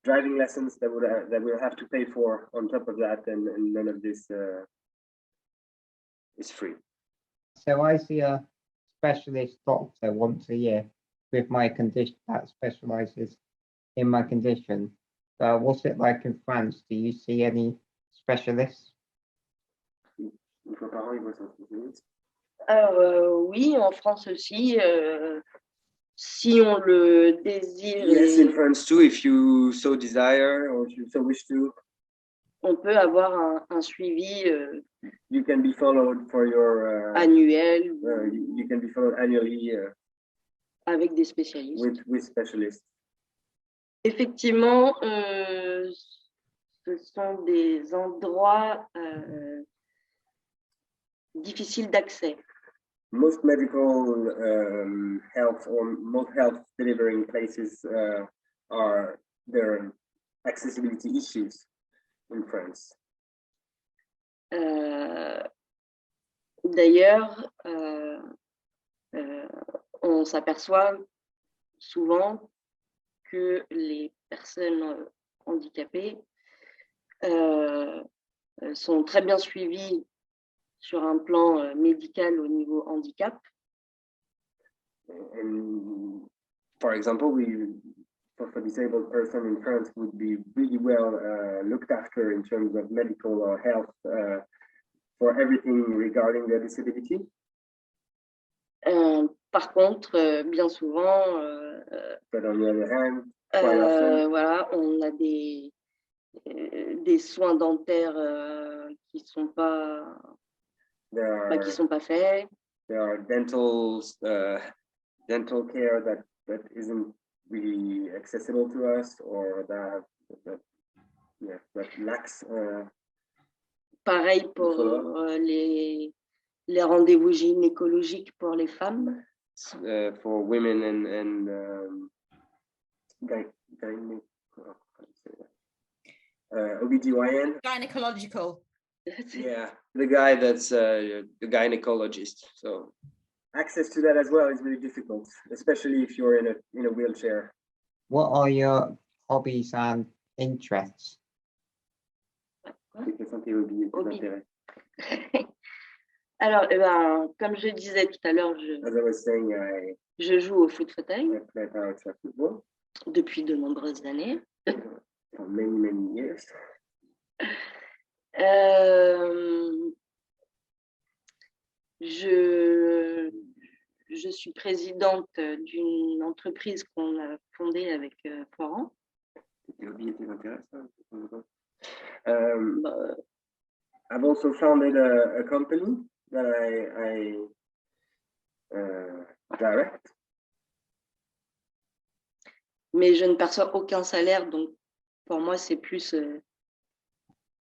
driving lessons that we'll have to pay for on top of that, and none of this is free. So I see a specialist doctor once a year with my condition that specialises in my condition. What's it like in France? Do you see any specialists? Alors oui, en France aussi, si on le désire, Yes, in France too, if you so desire or if you so wish to. On peut avoir un suivi You can be followed for your annuel you can be followed annually avec des spécialistes. with specialists. Effectivement, ce sont des endroits difficiles d'accès. Most medical health or most health delivering places are there accessibility issues in France. D'ailleurs, on s'aperçoit souvent que les personnes handicapées sont très bien suivies sur un plan médical au niveau handicap. And for example, for disabled person in France would be really well looked after in terms of medical or health for everything regarding their disability. Par contre, bien souvent, But on the other hand, quite often, voilà, on a des soins dentaires qui sont pas faits. there are dental care that isn't really accessible to us, or that lacks. Pareil pour les rendez-vous gynécologiques pour les femmes. For women and OBGYN. Gynecological. Yeah, the guy that's the gynecologist. So access to that as well is really difficult, especially if you're in a wheelchair. What are your hobbies and interests? Alors, comme je disais tout à l'heure, As I was saying, je joue au foot fauteuil I play football depuis de nombreuses années. for many years. Je suis présidente d'une entreprise qu'on a fondée avec Florent. I've also founded a company that I direct. Mais je ne perçois aucun salaire, donc pour moi c'est plus,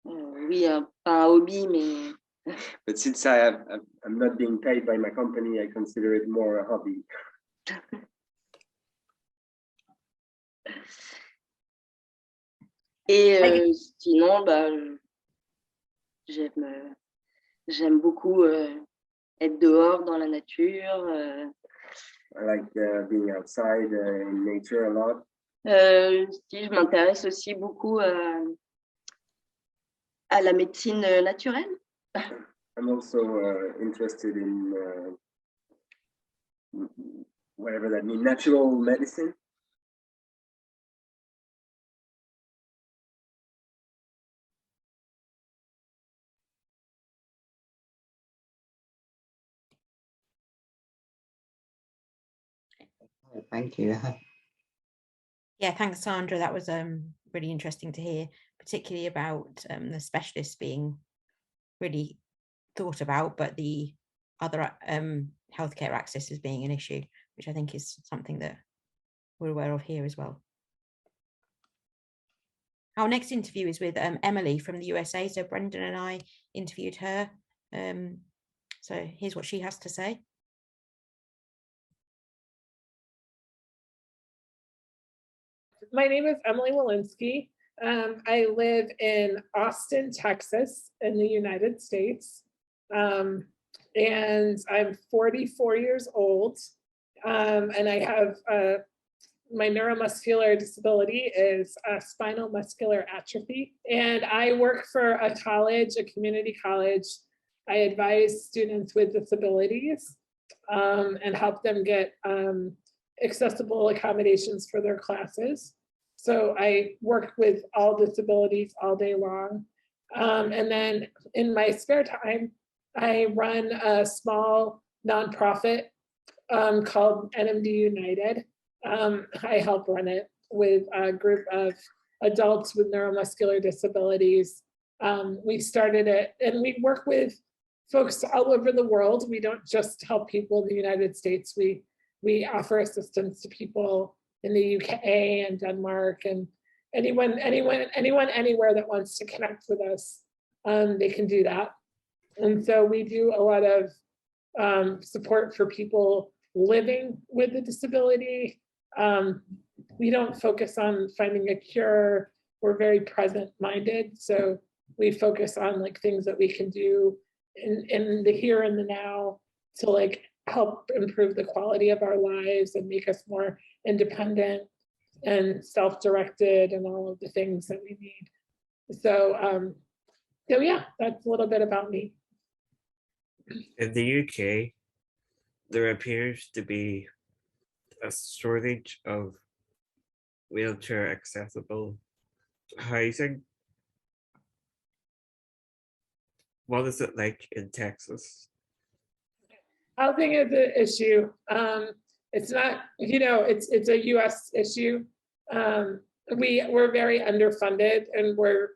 oui, pas un hobby, mais... But since I'm not being paid by my company, I consider it more a hobby. Et sinon, j'aime beaucoup être dehors dans la nature. I like being outside in nature a lot. Je m'intéresse aussi beaucoup à la médecine naturelle. I'm also interested in whatever that means, natural medicine. Thank you. Yeah, thanks, Sandra. That was really interesting to hear, particularly about the specialists being really thought about, but the other healthcare access as being an issue, which I think is something that we're aware of here as well. Our next interview is with Emily from the USA. So Brendan and I interviewed her. So here's what she has to say. My name is Emily Wilinski. I live in Austin, Texas, in the United States. And I'm 44 years old. And I have my neuromuscular disability is spinal muscular atrophy. And I work for a college, a community college, I advise students with disabilities and help them get accessible accommodations for their classes. So I work with all disabilities all day long. And then in my spare time, I run a small nonprofit called NMD United. I help run it with a group of adults with neuromuscular disabilities. We started it and we work with folks all over the world. We don't just help people in the United States. We offer assistance to people in the UK and Denmark and anyone anywhere that wants to connect with us, they can do that. And so we do a lot of support for people living with a disability. We don't focus on finding a cure. We're very present-minded. So we focus on like things that we can do in the here and the now to like help improve the quality of our lives and make us more independent and self-directed and all of the things that we need. So, so yeah, that's a little bit about me. In the UK, there appears to be a shortage of wheelchair accessible housing. What is it like in Texas? Housing is an issue. It's not, you know, it's a US issue. We're very underfunded and we're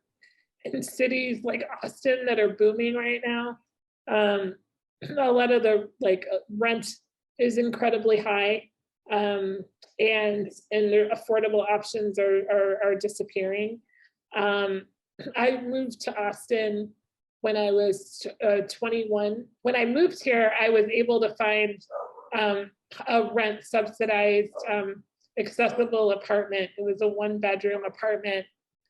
in cities like Austin that are booming right now. A lot of the like rent is incredibly high, and their affordable options are disappearing. I moved to Austin when I was 21. When I moved here, I was able to find a rent subsidized accessible apartment. It was a 1-bedroom apartment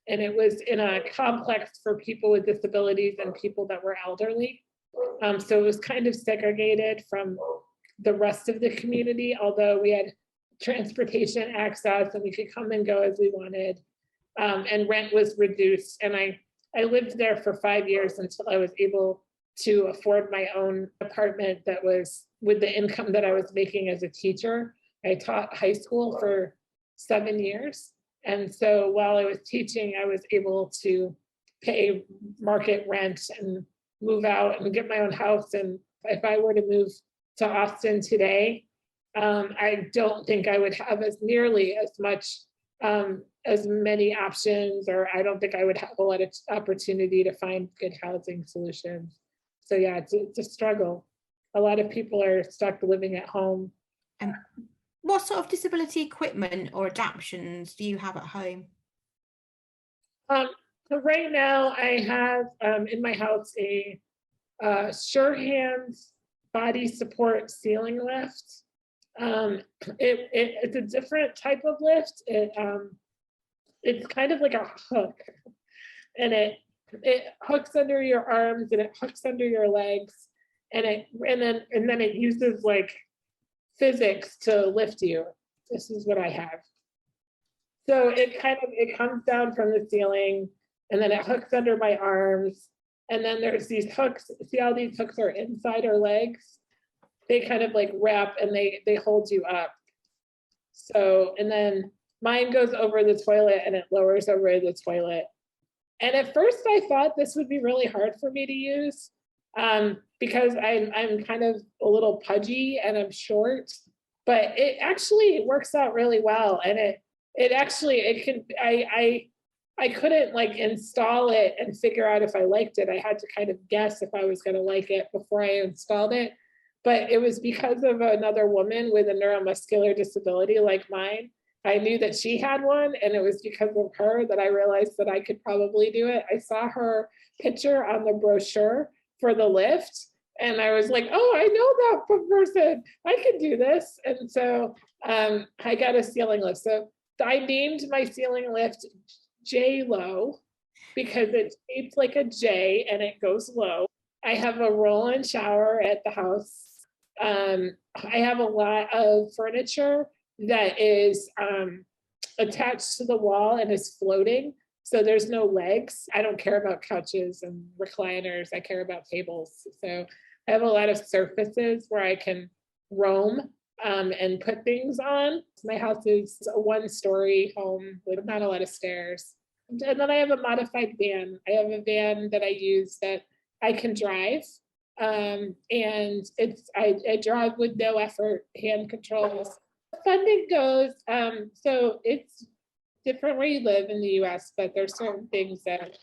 and it was in a complex for people with disabilities and people that were elderly. So it was kind of segregated from the rest of the community, although we had transportation access and we could come and go as we wanted. And rent was reduced. And I lived there for 5 years until I was able to afford my own apartment that was with the income that I was making as a teacher. I taught high school for 7 years. And so while I was teaching, I was able to pay market rent and move out and get my own house. And if I were to move to Austin today, I don't think I would have nearly as much, as many options, or I don't think I would have a lot of opportunity to find good housing solutions. So yeah, it's a struggle. A lot of people are stuck living at home. What sort of disability equipment or adaptions do you have at home? So right now I have in my house a Sure Hands body support ceiling lift. It's a different type of lift. It's kind of like a hook, and it hooks under your arms and it hooks under your legs, and then it uses like physics to lift you. This is what I have. So it comes down from the ceiling and then it hooks under my arms. And then there's these hooks. See how these hooks are inside our legs? They kind of like wrap and they hold you up. So, and then mine goes over the toilet and it lowers over the toilet. And at first I thought this would be really hard for me to use because I'm kind of a little pudgy and I'm short, but it actually works out really well. And I couldn't like install it and figure out if I liked it. I had to kind of guess if I was going to like it before I installed it. But it was because of another woman with a neuromuscular disability like mine. I knew that she had one, and it was because of her that I realized that I could probably do it. I saw her picture on the brochure for the lift, and I was like, oh, I know that person. I can do this. And so I got a ceiling lift. So I named my ceiling lift J-Lo because it's shaped like a J and it goes low. I have a roll-in shower at the house. I have a lot of furniture that is attached to the wall and is floating. So there's no legs. I don't care about couches and recliners. I care about tables. So I have a lot of surfaces where I can roam and put things on. My house is a 1-story home with not a lot of stairs. And then I have a modified van. I have a van that I use that I can drive. And I drive with no effort, hand controls. Funding goes, so it's different where you live in the US, but there's certain things that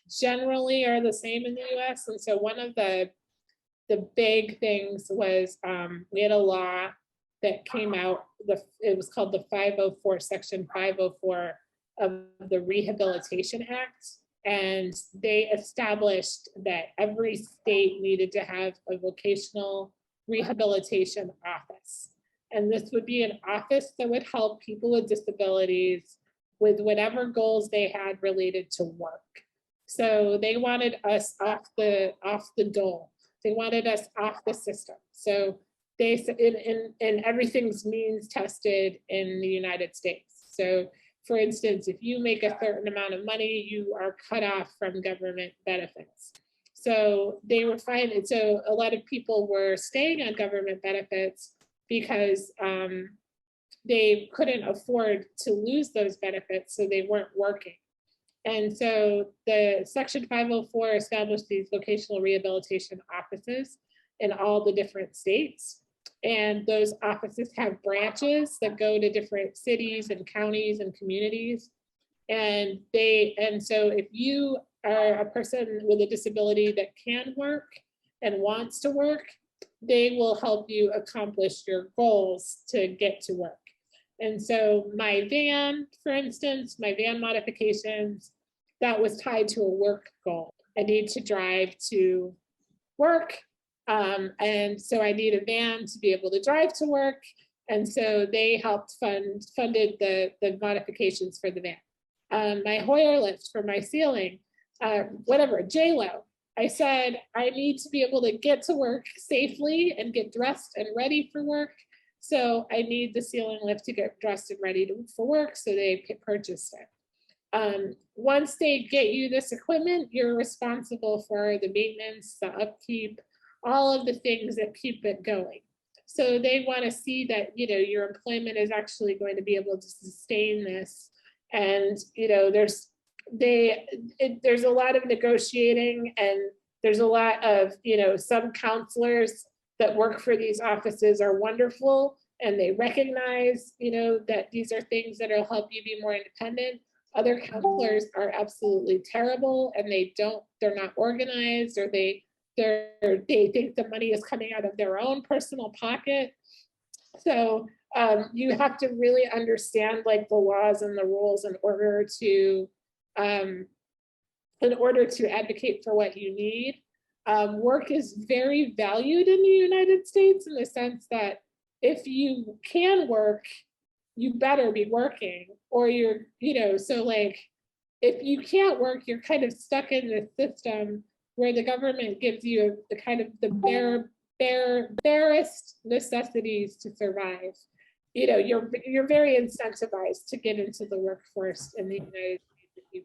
generally are the same in the US. And so one of the big things was we had a law that came out, it was called the 504, Section 504 of the Rehabilitation Act. And they established that every state needed to have a vocational rehabilitation office. And this would be an office that would help people with disabilities with whatever goals they had related to work. So they wanted us off the dole. They wanted us off the system. So they and everything's means tested in the United States. So for instance, if you make a certain amount of money, you are cut off from government benefits. So they were finding, so a lot of people were staying on government benefits because they couldn't afford to lose those benefits, so they weren't working. And so the Section 504 established these vocational rehabilitation offices in all the different states. And those offices have branches that go to different cities and counties and communities. And so if you are a person with a disability that can work and wants to work, they will help you accomplish your goals to get to work. And so my van, for instance, my van modifications, that was tied to a work goal. I need to drive to work. And so I need a van to be able to drive to work. And so they helped funded the modifications for the van. My Hoyer lift for my ceiling, whatever, J-Lo. I said, I need to be able to get to work safely and get dressed and ready for work. So I need the ceiling lift to get dressed and ready for work. So they purchased it. Once they get you this equipment, you're responsible for the maintenance, the upkeep, all of the things that keep it going. So they want to see that, your employment is actually going to be able to sustain this. And, there's a lot of negotiating, and there's a lot of, some counselors that work for these offices are wonderful, and they recognize, that these are things that will help you be more independent. Other counselors are absolutely terrible, and they're not organized, or they think the money is coming out of their own personal pocket. So you have to really understand the laws and the rules in order to advocate for what you need. Work is very valued in the United States in the sense that if you can work, you better be working, or if you can't work, you're kind of stuck in this system where the government gives you the kind of the barest necessities to survive. You're very incentivized to get into the workforce in the United States if you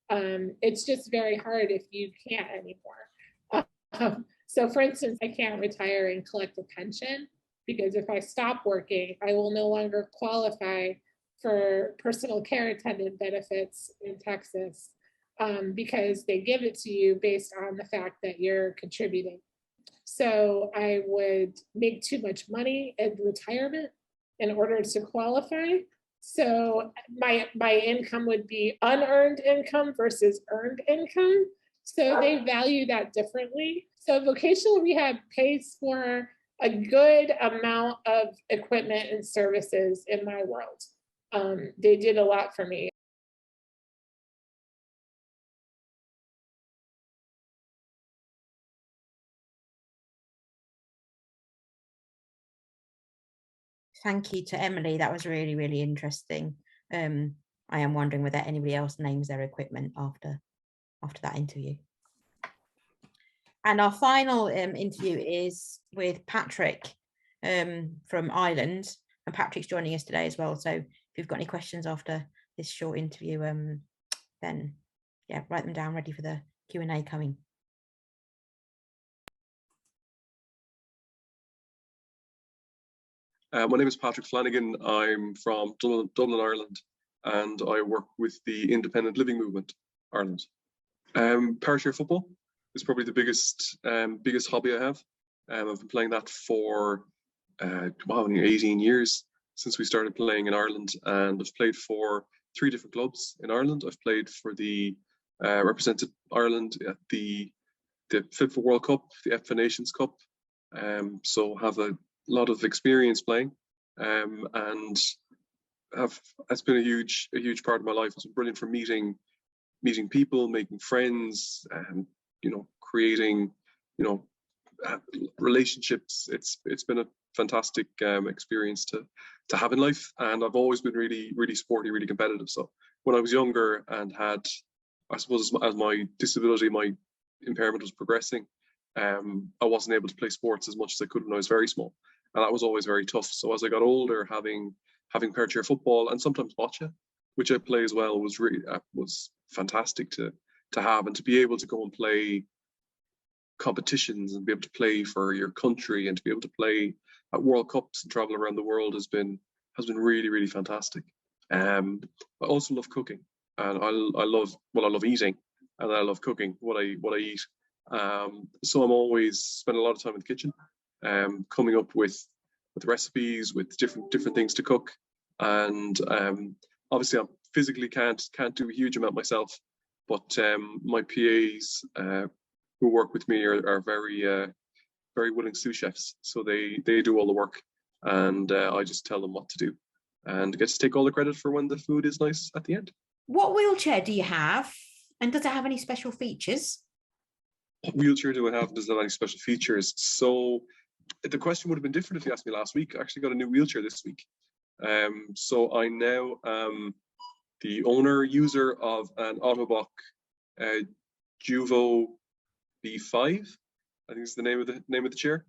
can. It's just very hard if you can't anymore. So for instance, I can't retire and collect a pension because if I stop working, I will no longer qualify for personal care attendant benefits in Texas because they give it to you based on the fact that you're contributing. So I would make too much money in retirement in order to qualify. So my income would be unearned income versus earned income. So they value that differently. So vocational rehab pays for a good amount of equipment and services in my world. They did a lot for me. Thank you to Emily. That was really, really interesting. I am wondering whether anybody else names their equipment after that interview. And our final interview is with Patrick from Ireland, and Patrick's joining us today as well. So if you've got any questions after this short interview, then yeah, write them down ready for the Q&A coming. My name is Patrick Flanagan. I'm from Dublin, Ireland, and I work with the Independent Living Movement, Ireland. Parachair football is probably the biggest hobby I have. I've been playing that for 18 years since we started playing in Ireland, and I've played for 3 different clubs in Ireland. I've played for the represented Ireland at the FIFA World Cup, the Nations Cup, so have a lot of experience playing, and it's been a huge part of my life. It's been brilliant for meeting people, making friends, and creating relationships. It's been a fantastic experience to have in life, and I've always been really sporty, really competitive. So when I was younger and had, I suppose, as my disability, my impairment was progressing, I wasn't able to play sports as much as I could when I was very small, and that was always very tough. So as I got older, having parachair football and sometimes bocce, which I play as well, was fantastic to have, and to be able to go and play competitions and be able to play for your country and to be able to play at World Cups and travel around the world has been really fantastic. I also love cooking, and I love eating, and I love cooking what I eat. So I'm always spend a lot of time in the kitchen, coming up with recipes, with different things to cook, and obviously I physically can't do a huge amount myself, but my PAs who work with me are very willing sous chefs, so they do all the work, and I just tell them what to do, and get to take all the credit for when the food is nice at the end. What wheelchair do you have, and does it have any special features? What wheelchair do I have? Does it have any special features? So the question would have been different if you asked me last week. I actually got a new wheelchair this week. So I now am the user of an Autobock Juvo B5. I think it's the name of the chair.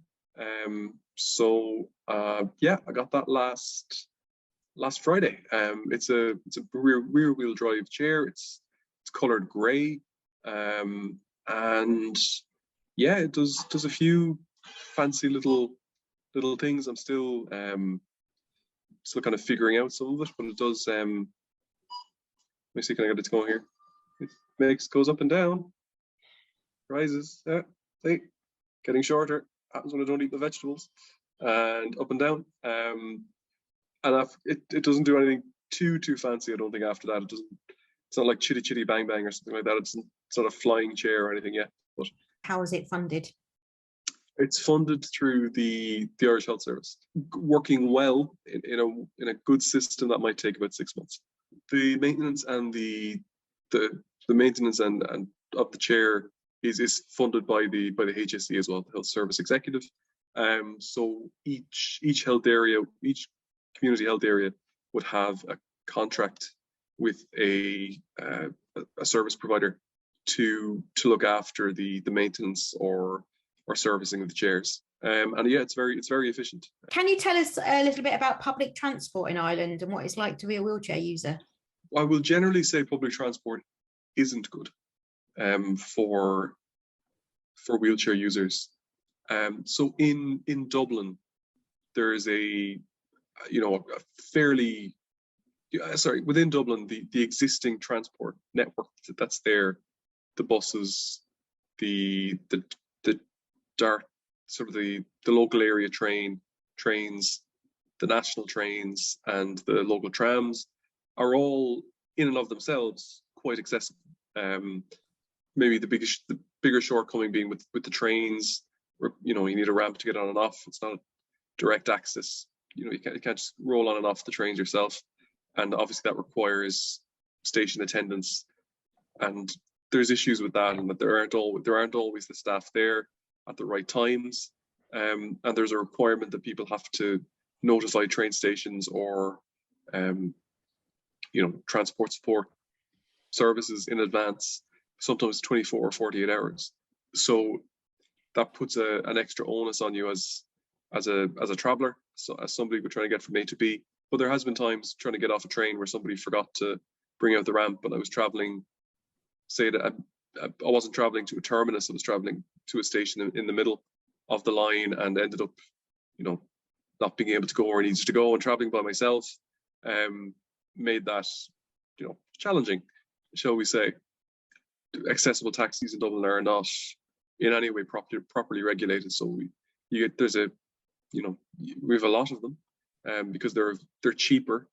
Yeah, I got that last Friday. It's a rear wheel drive chair. It's colored gray, and yeah, it does a few fancy little things. I'm still kind of figuring out some of it, but it does. Let me see, can I get it to go here? It goes up and down, rises, see, getting shorter. Happens when I don't eat the vegetables, and up and down. And it doesn't do anything too fancy, I don't think. After that, it's not like Chitty Chitty Bang Bang or something like that. It's not a flying chair or anything yet. But how is it funded? It's funded through the Irish Health Service, working well in a good system that might take about 6 months. The maintenance and the maintenance and of the chair is funded by the HSE as well, the Health Service Executive. So each health area, each community health area would have a contract with a service provider to look after the maintenance or servicing of the chairs. And yeah, it's very efficient. Can you tell us a little bit about public transport in Ireland and what it's like to be a wheelchair user? I will generally say public transport isn't good for wheelchair users. So in Dublin, there is within Dublin, the existing transport network that's there, the buses, the DART, sort of the local area trains, the national trains, and the local trams are all in and of themselves quite accessible. Maybe the bigger shortcoming being with the trains, where you need a ramp to get on and off. It's not direct access. You can't just roll on and off the trains yourself, and obviously that requires station attendants, and there's issues with that, and that there aren't always the staff there at the right times, and there's a requirement that people have to notify train stations or transport support services in advance, sometimes 24 or 48 hours. So that puts an extra onus on you as a traveller, so as somebody trying to get from A to B. But there has been times trying to get off a train where somebody forgot to bring out the ramp, and I was travelling say that I wasn't traveling to a terminus, I was traveling to a station in the middle of the line, and ended up, not being able to go where I needed to go, and traveling by myself made that, challenging, shall we say. Accessible taxis in Dublin are not in any way properly regulated, so we have a lot of them, because they're cheaper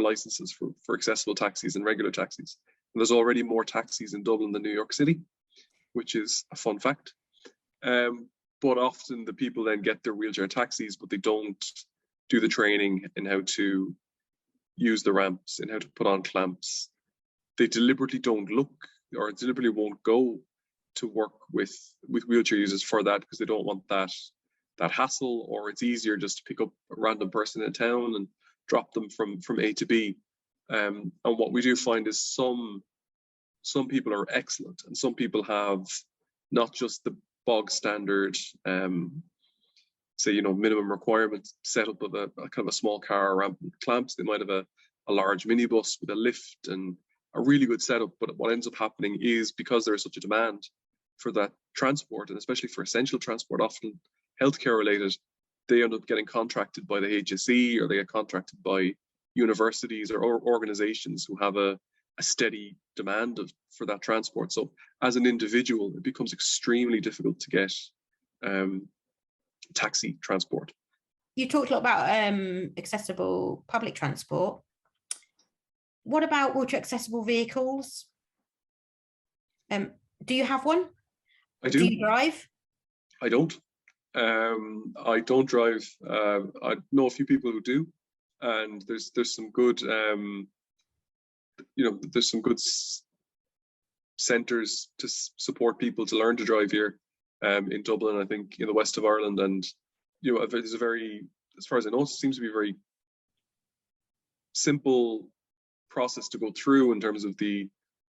licenses for accessible taxis than regular taxis. And there's already more taxis in Dublin than New York City, which is a fun fact. But often the people then get their wheelchair taxis, but they don't do the training in how to use the ramps and how to put on clamps. They deliberately don't look, or deliberately won't go to work with wheelchair users for that, because they don't want that hassle, or it's easier just to pick up a random person in town and drop them from A to B. And what we do find is some people are excellent, and some people have not just the bog standard, minimum requirement setup of a kind of a small car ramp and clamps. They might have a large minibus with a lift and a really good setup. But what ends up happening is, because there is such a demand for that transport, and especially for essential transport, often healthcare related, they end up getting contracted by the HSE, or they get contracted by universities or organizations who have a steady demand for that transport. So as an individual, it becomes extremely difficult to get taxi transport. You talked a lot about accessible public transport. What about wheelchair accessible vehicles? Do you have one? I do. Do you drive? I don't. I don't drive. I know a few people who do, and there's some good, there's some good centres to support people to learn to drive here in Dublin. I think in the west of Ireland, and there's a very, as far as I know, it seems to be a very simple process to go through in terms of the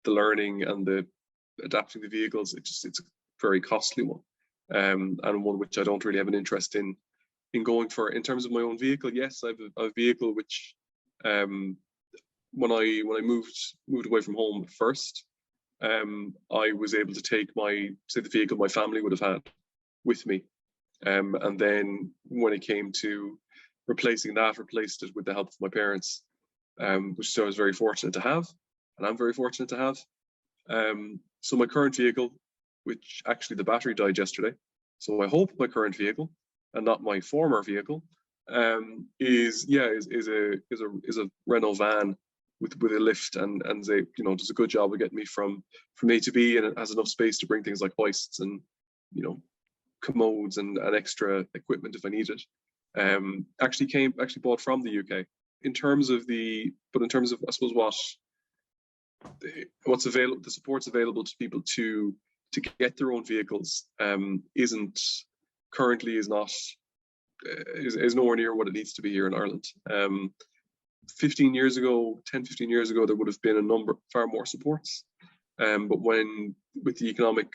learning and the adapting the vehicles. It's a very costly one. And one which I don't really have an interest in going for. In terms of my own vehicle, yes, I have a vehicle which, when I moved away from home first, I was able to take the vehicle my family would have had with me, and then when it came to replaced it with the help of my parents, which I was very fortunate to have, and I'm very fortunate to have. So my current vehicle, which actually the battery died yesterday, so I hope my current vehicle and not my former vehicle is a Renault van with a lift, and does a good job of getting me from A to B, and it has enough space to bring things like hoists and commodes and extra equipment if I need it. Actually bought from the UK. In terms of I suppose what's available, the supports available to people to get their own vehicles is nowhere near what it needs to be here in Ireland. 10, 15 years ago, there would have been far more supports. But with the economic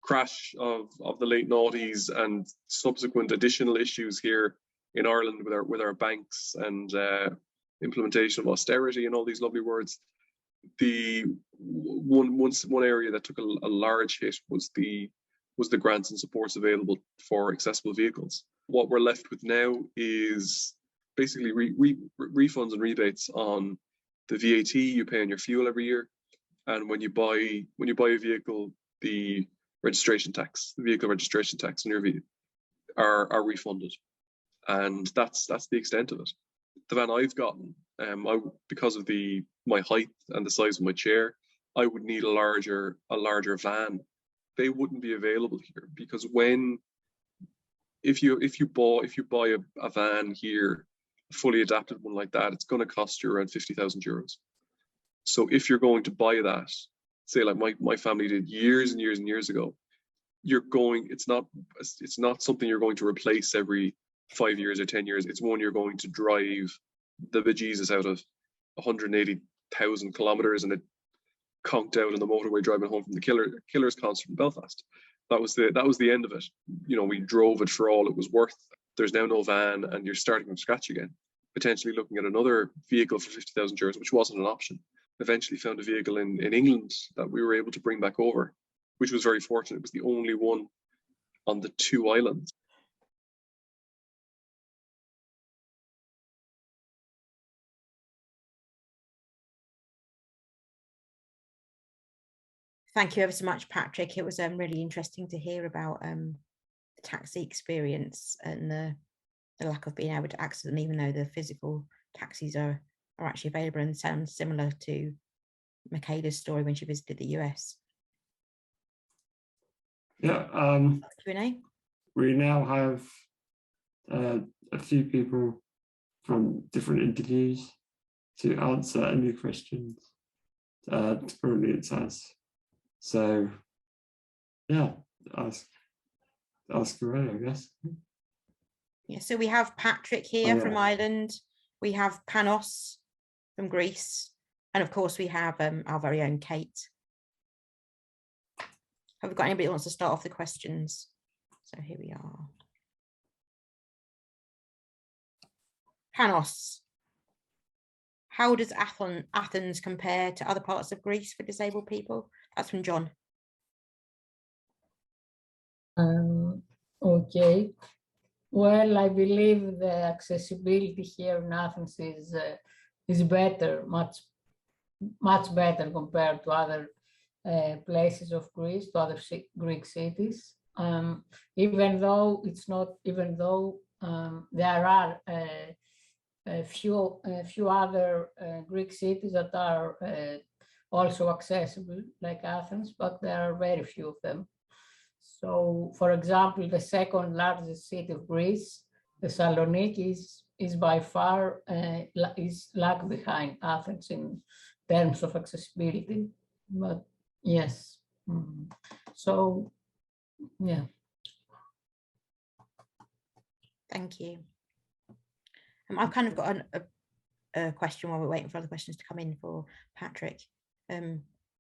crash of the late noughties and subsequent additional issues here in Ireland with our banks and implementation of austerity and all these lovely words, the one area that took a large hit was the grants and supports available for accessible vehicles. What we're left with now is basically refunds and rebates on the VAT you pay on your fuel every year, and when you buy a vehicle, the vehicle registration tax on your vehicle are refunded, and that's the extent of it. The van I've gotten, because of my height and the size of my chair, I would need a larger van. They wouldn't be available here, because if you buy a van here, a fully adapted one like that, it's going to cost you around €50,000. So if you're going to buy that, say like my family did years and years and years ago, it's not something you're going to replace every 5 years or 10 years. It's one you're going to drive the bejesus out of 180,000 kilometers, and it conked out on the motorway driving home from the Killers concert in Belfast. That was the end of it. We drove it for all it was worth. There's now no van, and you're starting from scratch again, potentially looking at another vehicle for €50,000, which wasn't an option. eventually found a vehicle in England that we were able to bring back over, which was very fortunate. It was the only one on the 2 islands. Thank you ever so much, Patrick. It was really interesting to hear about the taxi experience and the lack of being able to access them, even though the physical taxis are actually available, and sounds similar to Michaela's story when she visited the US. Yeah. Q&A. We now have a few people from different interviews to answer any questions currently it has. So yeah, ask away, I guess. Yeah, so we have Patrick here from Ireland, we have Panos from Greece, and of course we have our very own Kate. Have we got anybody who wants to start off the questions? So here we are. Panos, how does Athens compare to other parts of Greece for disabled people? That's from John. Okay. Well, I believe the accessibility here in Athens is better, much better compared to other places of Greece, to other Greek cities. Even though there are a few other Greek cities that are also accessible, like Athens, but there are very few of them. So, for example, the second largest city of Greece, Thessaloniki, is by far is lag behind Athens in terms of accessibility. But yes, so yeah. Thank you. I've kind of got a question while we're waiting for other questions to come in for Patrick.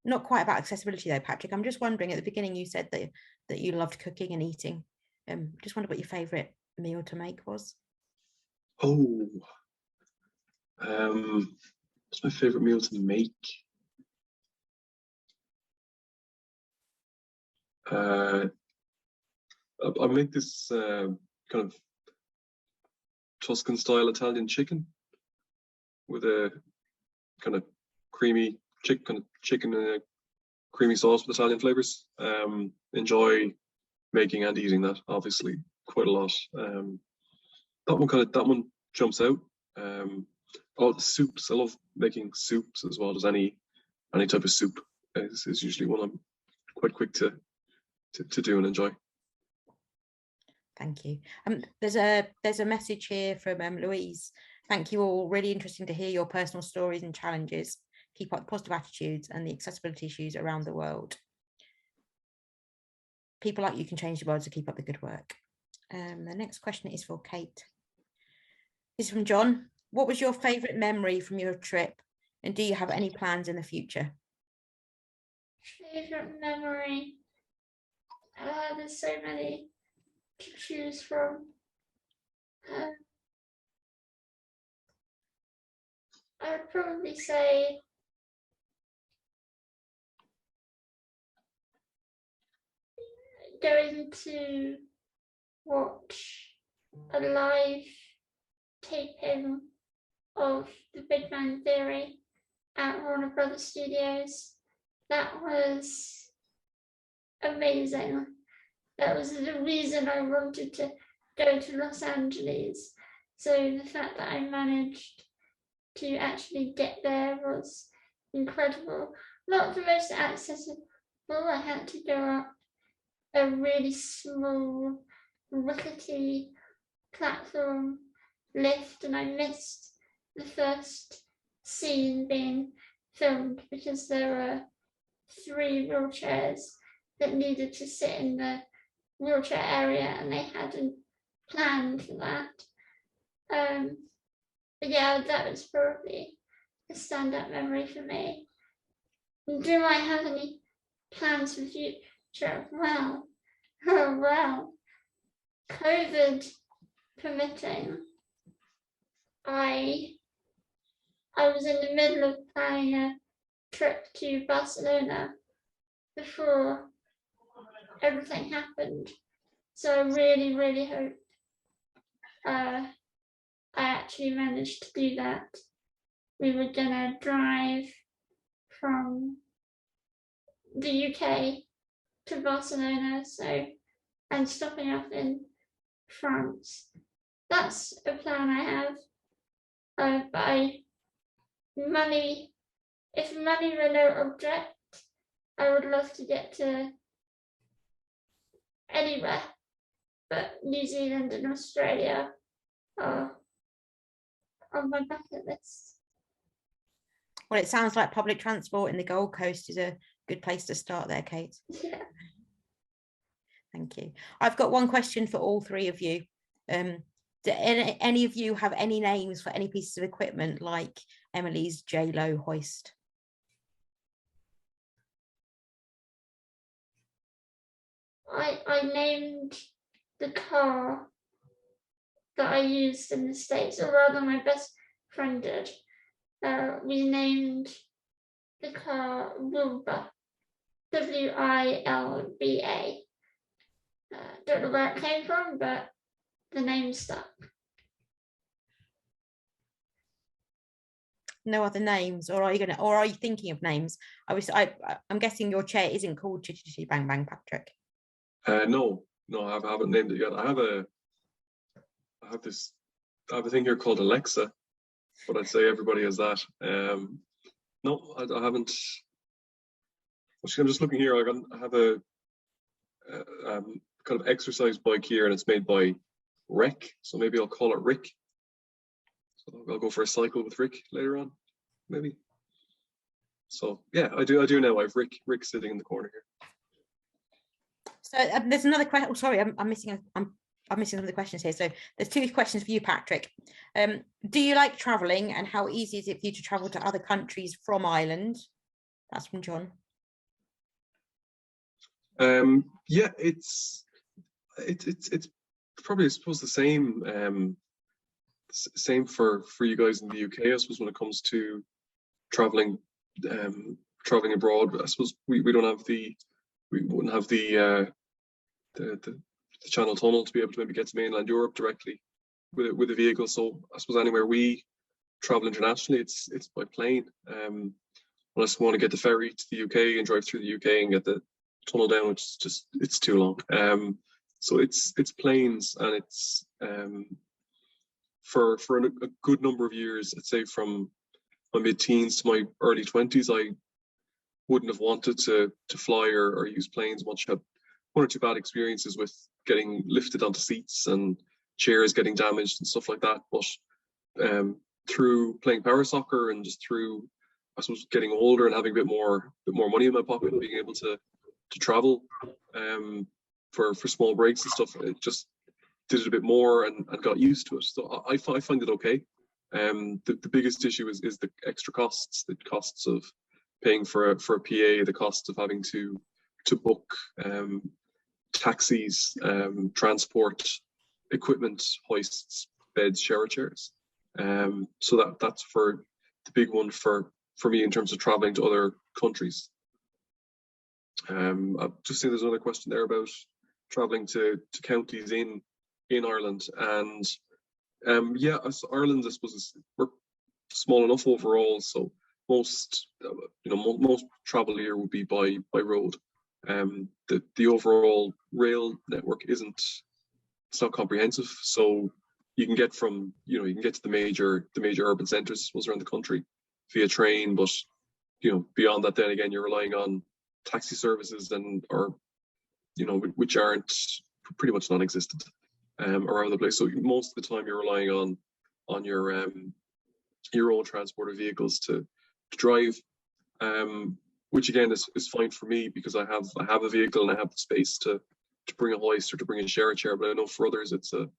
Not quite about accessibility though, Patrick. I'm just wondering, at the beginning you said that you loved cooking and eating. Just wonder what your favourite meal to make was. Oh, what's my favourite meal to make? I make this kind of Tuscan style Italian chicken with a kind of creamy chicken and a creamy sauce with Italian flavors. Enjoy making and eating that, obviously, quite a lot. That one jumps out. Oh, the soups. I love making soups as well. As any type of soup is usually one I'm quite quick to do and enjoy. Thank you. There's a message here from Louise. Thank you all. Really interesting to hear your personal stories and challenges. Keep up the positive attitudes and the accessibility issues around the world. People like you can change the world, so keep up the good work. The next question is for Kate. This is from John. What was your favourite memory from your trip, and do you have any plans in the future? Favourite memory? There's so many to choose from. I would probably say going to watch a live taping of The Big Bang Theory at Warner Brothers Studios. That was amazing. That was the reason I wanted to go to Los Angeles. So the fact that I managed to actually get there was incredible. Not the most accessible. I had to go up a really small, rickety platform lift, and I missed the first scene being filmed because there were 3 wheelchairs that needed to sit in the wheelchair area, and they hadn't planned for that. But yeah, that was probably a stand-up memory for me. Do I have any plans for the future? Well, COVID permitting, I was in the middle of planning a trip to Barcelona before everything happened. So I really, really hope I actually managed to do that. We were gonna drive from the UK to Barcelona, and stopping off in France. That's a plan I have. If money were no object, I would love to get to anywhere, but New Zealand and Australia are on my bucket list. Well, it sounds like public transport in the Gold Coast is a good place to start there, Kate. Yeah. Thank you. I've got one question for all three of you. Do any of you have any names for any pieces of equipment like Emily's J-Lo hoist? I named the car that I used in the States, or rather my best friend did. We named the car Wilba, W-I-L-B-A. Don't know where it came from, but the name stuck. No other names, or are you thinking of names? I'm guessing your chair isn't called Chitty Chitty Bang Bang, Patrick. No, I haven't named it yet. I have a thing here called Alexa, but I'd say everybody has that. No, I haven't. Actually, I'm just looking here. I have a kind of exercise bike here, and it's made by Rec, so maybe I'll call it Rick. So I'll go for a cycle with Rick later on, maybe. So yeah, I do know. I have Rick sitting in the corner here. So there's another question. Oh, sorry, I'm missing some of the questions here. So there's two questions for you, Patrick. Do you like traveling, and how easy is it for you to travel to other countries from Ireland? That's from John. Yeah, it's probably, I suppose, the same for you guys in the UK. I suppose when it comes to traveling abroad, I suppose we wouldn't have the Channel Tunnel to be able to maybe get to mainland Europe directly with a vehicle. So I suppose anywhere we travel internationally, it's by plane. Unless we want to get the ferry to the UK and drive through the UK and get the tunnel down, which is it's too long. So it's planes, and it's for a good number of years, I'd say from my mid-teens to my early 20s, I wouldn't have wanted to fly or use planes much. I had one or two bad experiences with getting lifted onto seats and chairs getting damaged and stuff like that. But through playing power soccer and just through, I suppose, getting older and having a bit more money in my pocket and being able to travel for small breaks and stuff, it just did it a bit more and got used to it. So I find it okay. The biggest issue is the extra costs, the costs of paying for a PA, the costs of having to book taxis, transport, equipment, hoists, beds, shower chairs. So that's for the big one for me in terms of traveling to other countries. I've just seen there's another question there about traveling to counties in Ireland, and yeah, Ireland, I suppose, we're small enough overall, so most travel here would be by road. The overall rail network it's not comprehensive, so you can get to the major urban centres, I suppose, around the country via train, but beyond that, then again, you're relying on taxi services which aren't pretty much non-existent around the place. So most of the time you're relying on your own transport of vehicles to drive, which again is fine for me because I have a vehicle and I have the space to bring a hoist or to bring a shower chair. But I know for others it's a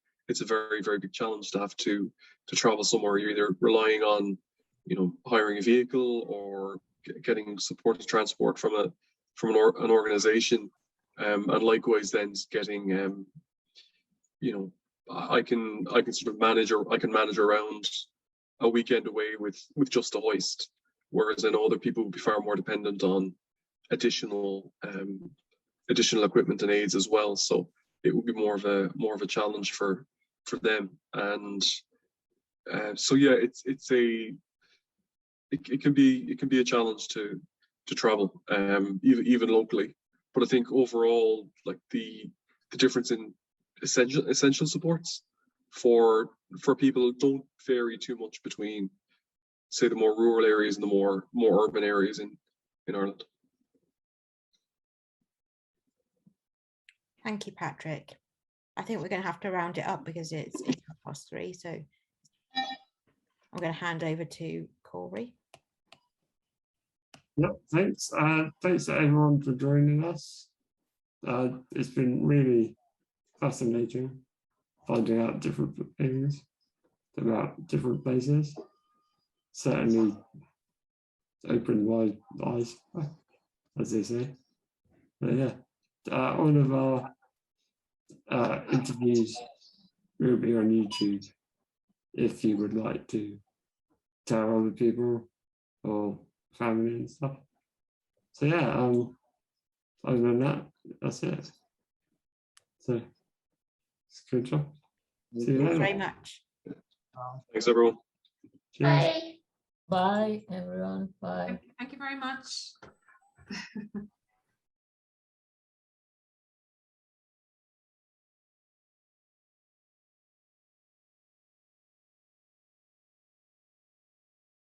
very, very big challenge to have to travel somewhere. You're either relying on hiring a vehicle or getting supported transport from an organization, and likewise then getting I can sort of manage around a weekend away with just a hoist, whereas I know other people would be far more dependent on additional equipment and aids as well. So it would be more of a challenge for them. And so yeah, it can be a challenge to travel, even locally. But I think overall, like the difference in essential supports for people don't vary too much between, say, the more rural areas and the more urban areas in Ireland. Thank you, Patrick. I think we're going to have to round it up because it's 3:30. So I'm going to hand over to Corey. Yep, thanks. Thanks to everyone for joining us. It's been really fascinating finding out different things about different places. Certainly opened my eyes, as they say. But yeah, all of our interviews will be on YouTube if you would like to tell other people or family and stuff. So yeah, other than that, that's it. So it's a good job. See you Thanks later. very much. Thanks, everyone. Cheers. Bye. Bye, everyone. Bye. Thank you very much.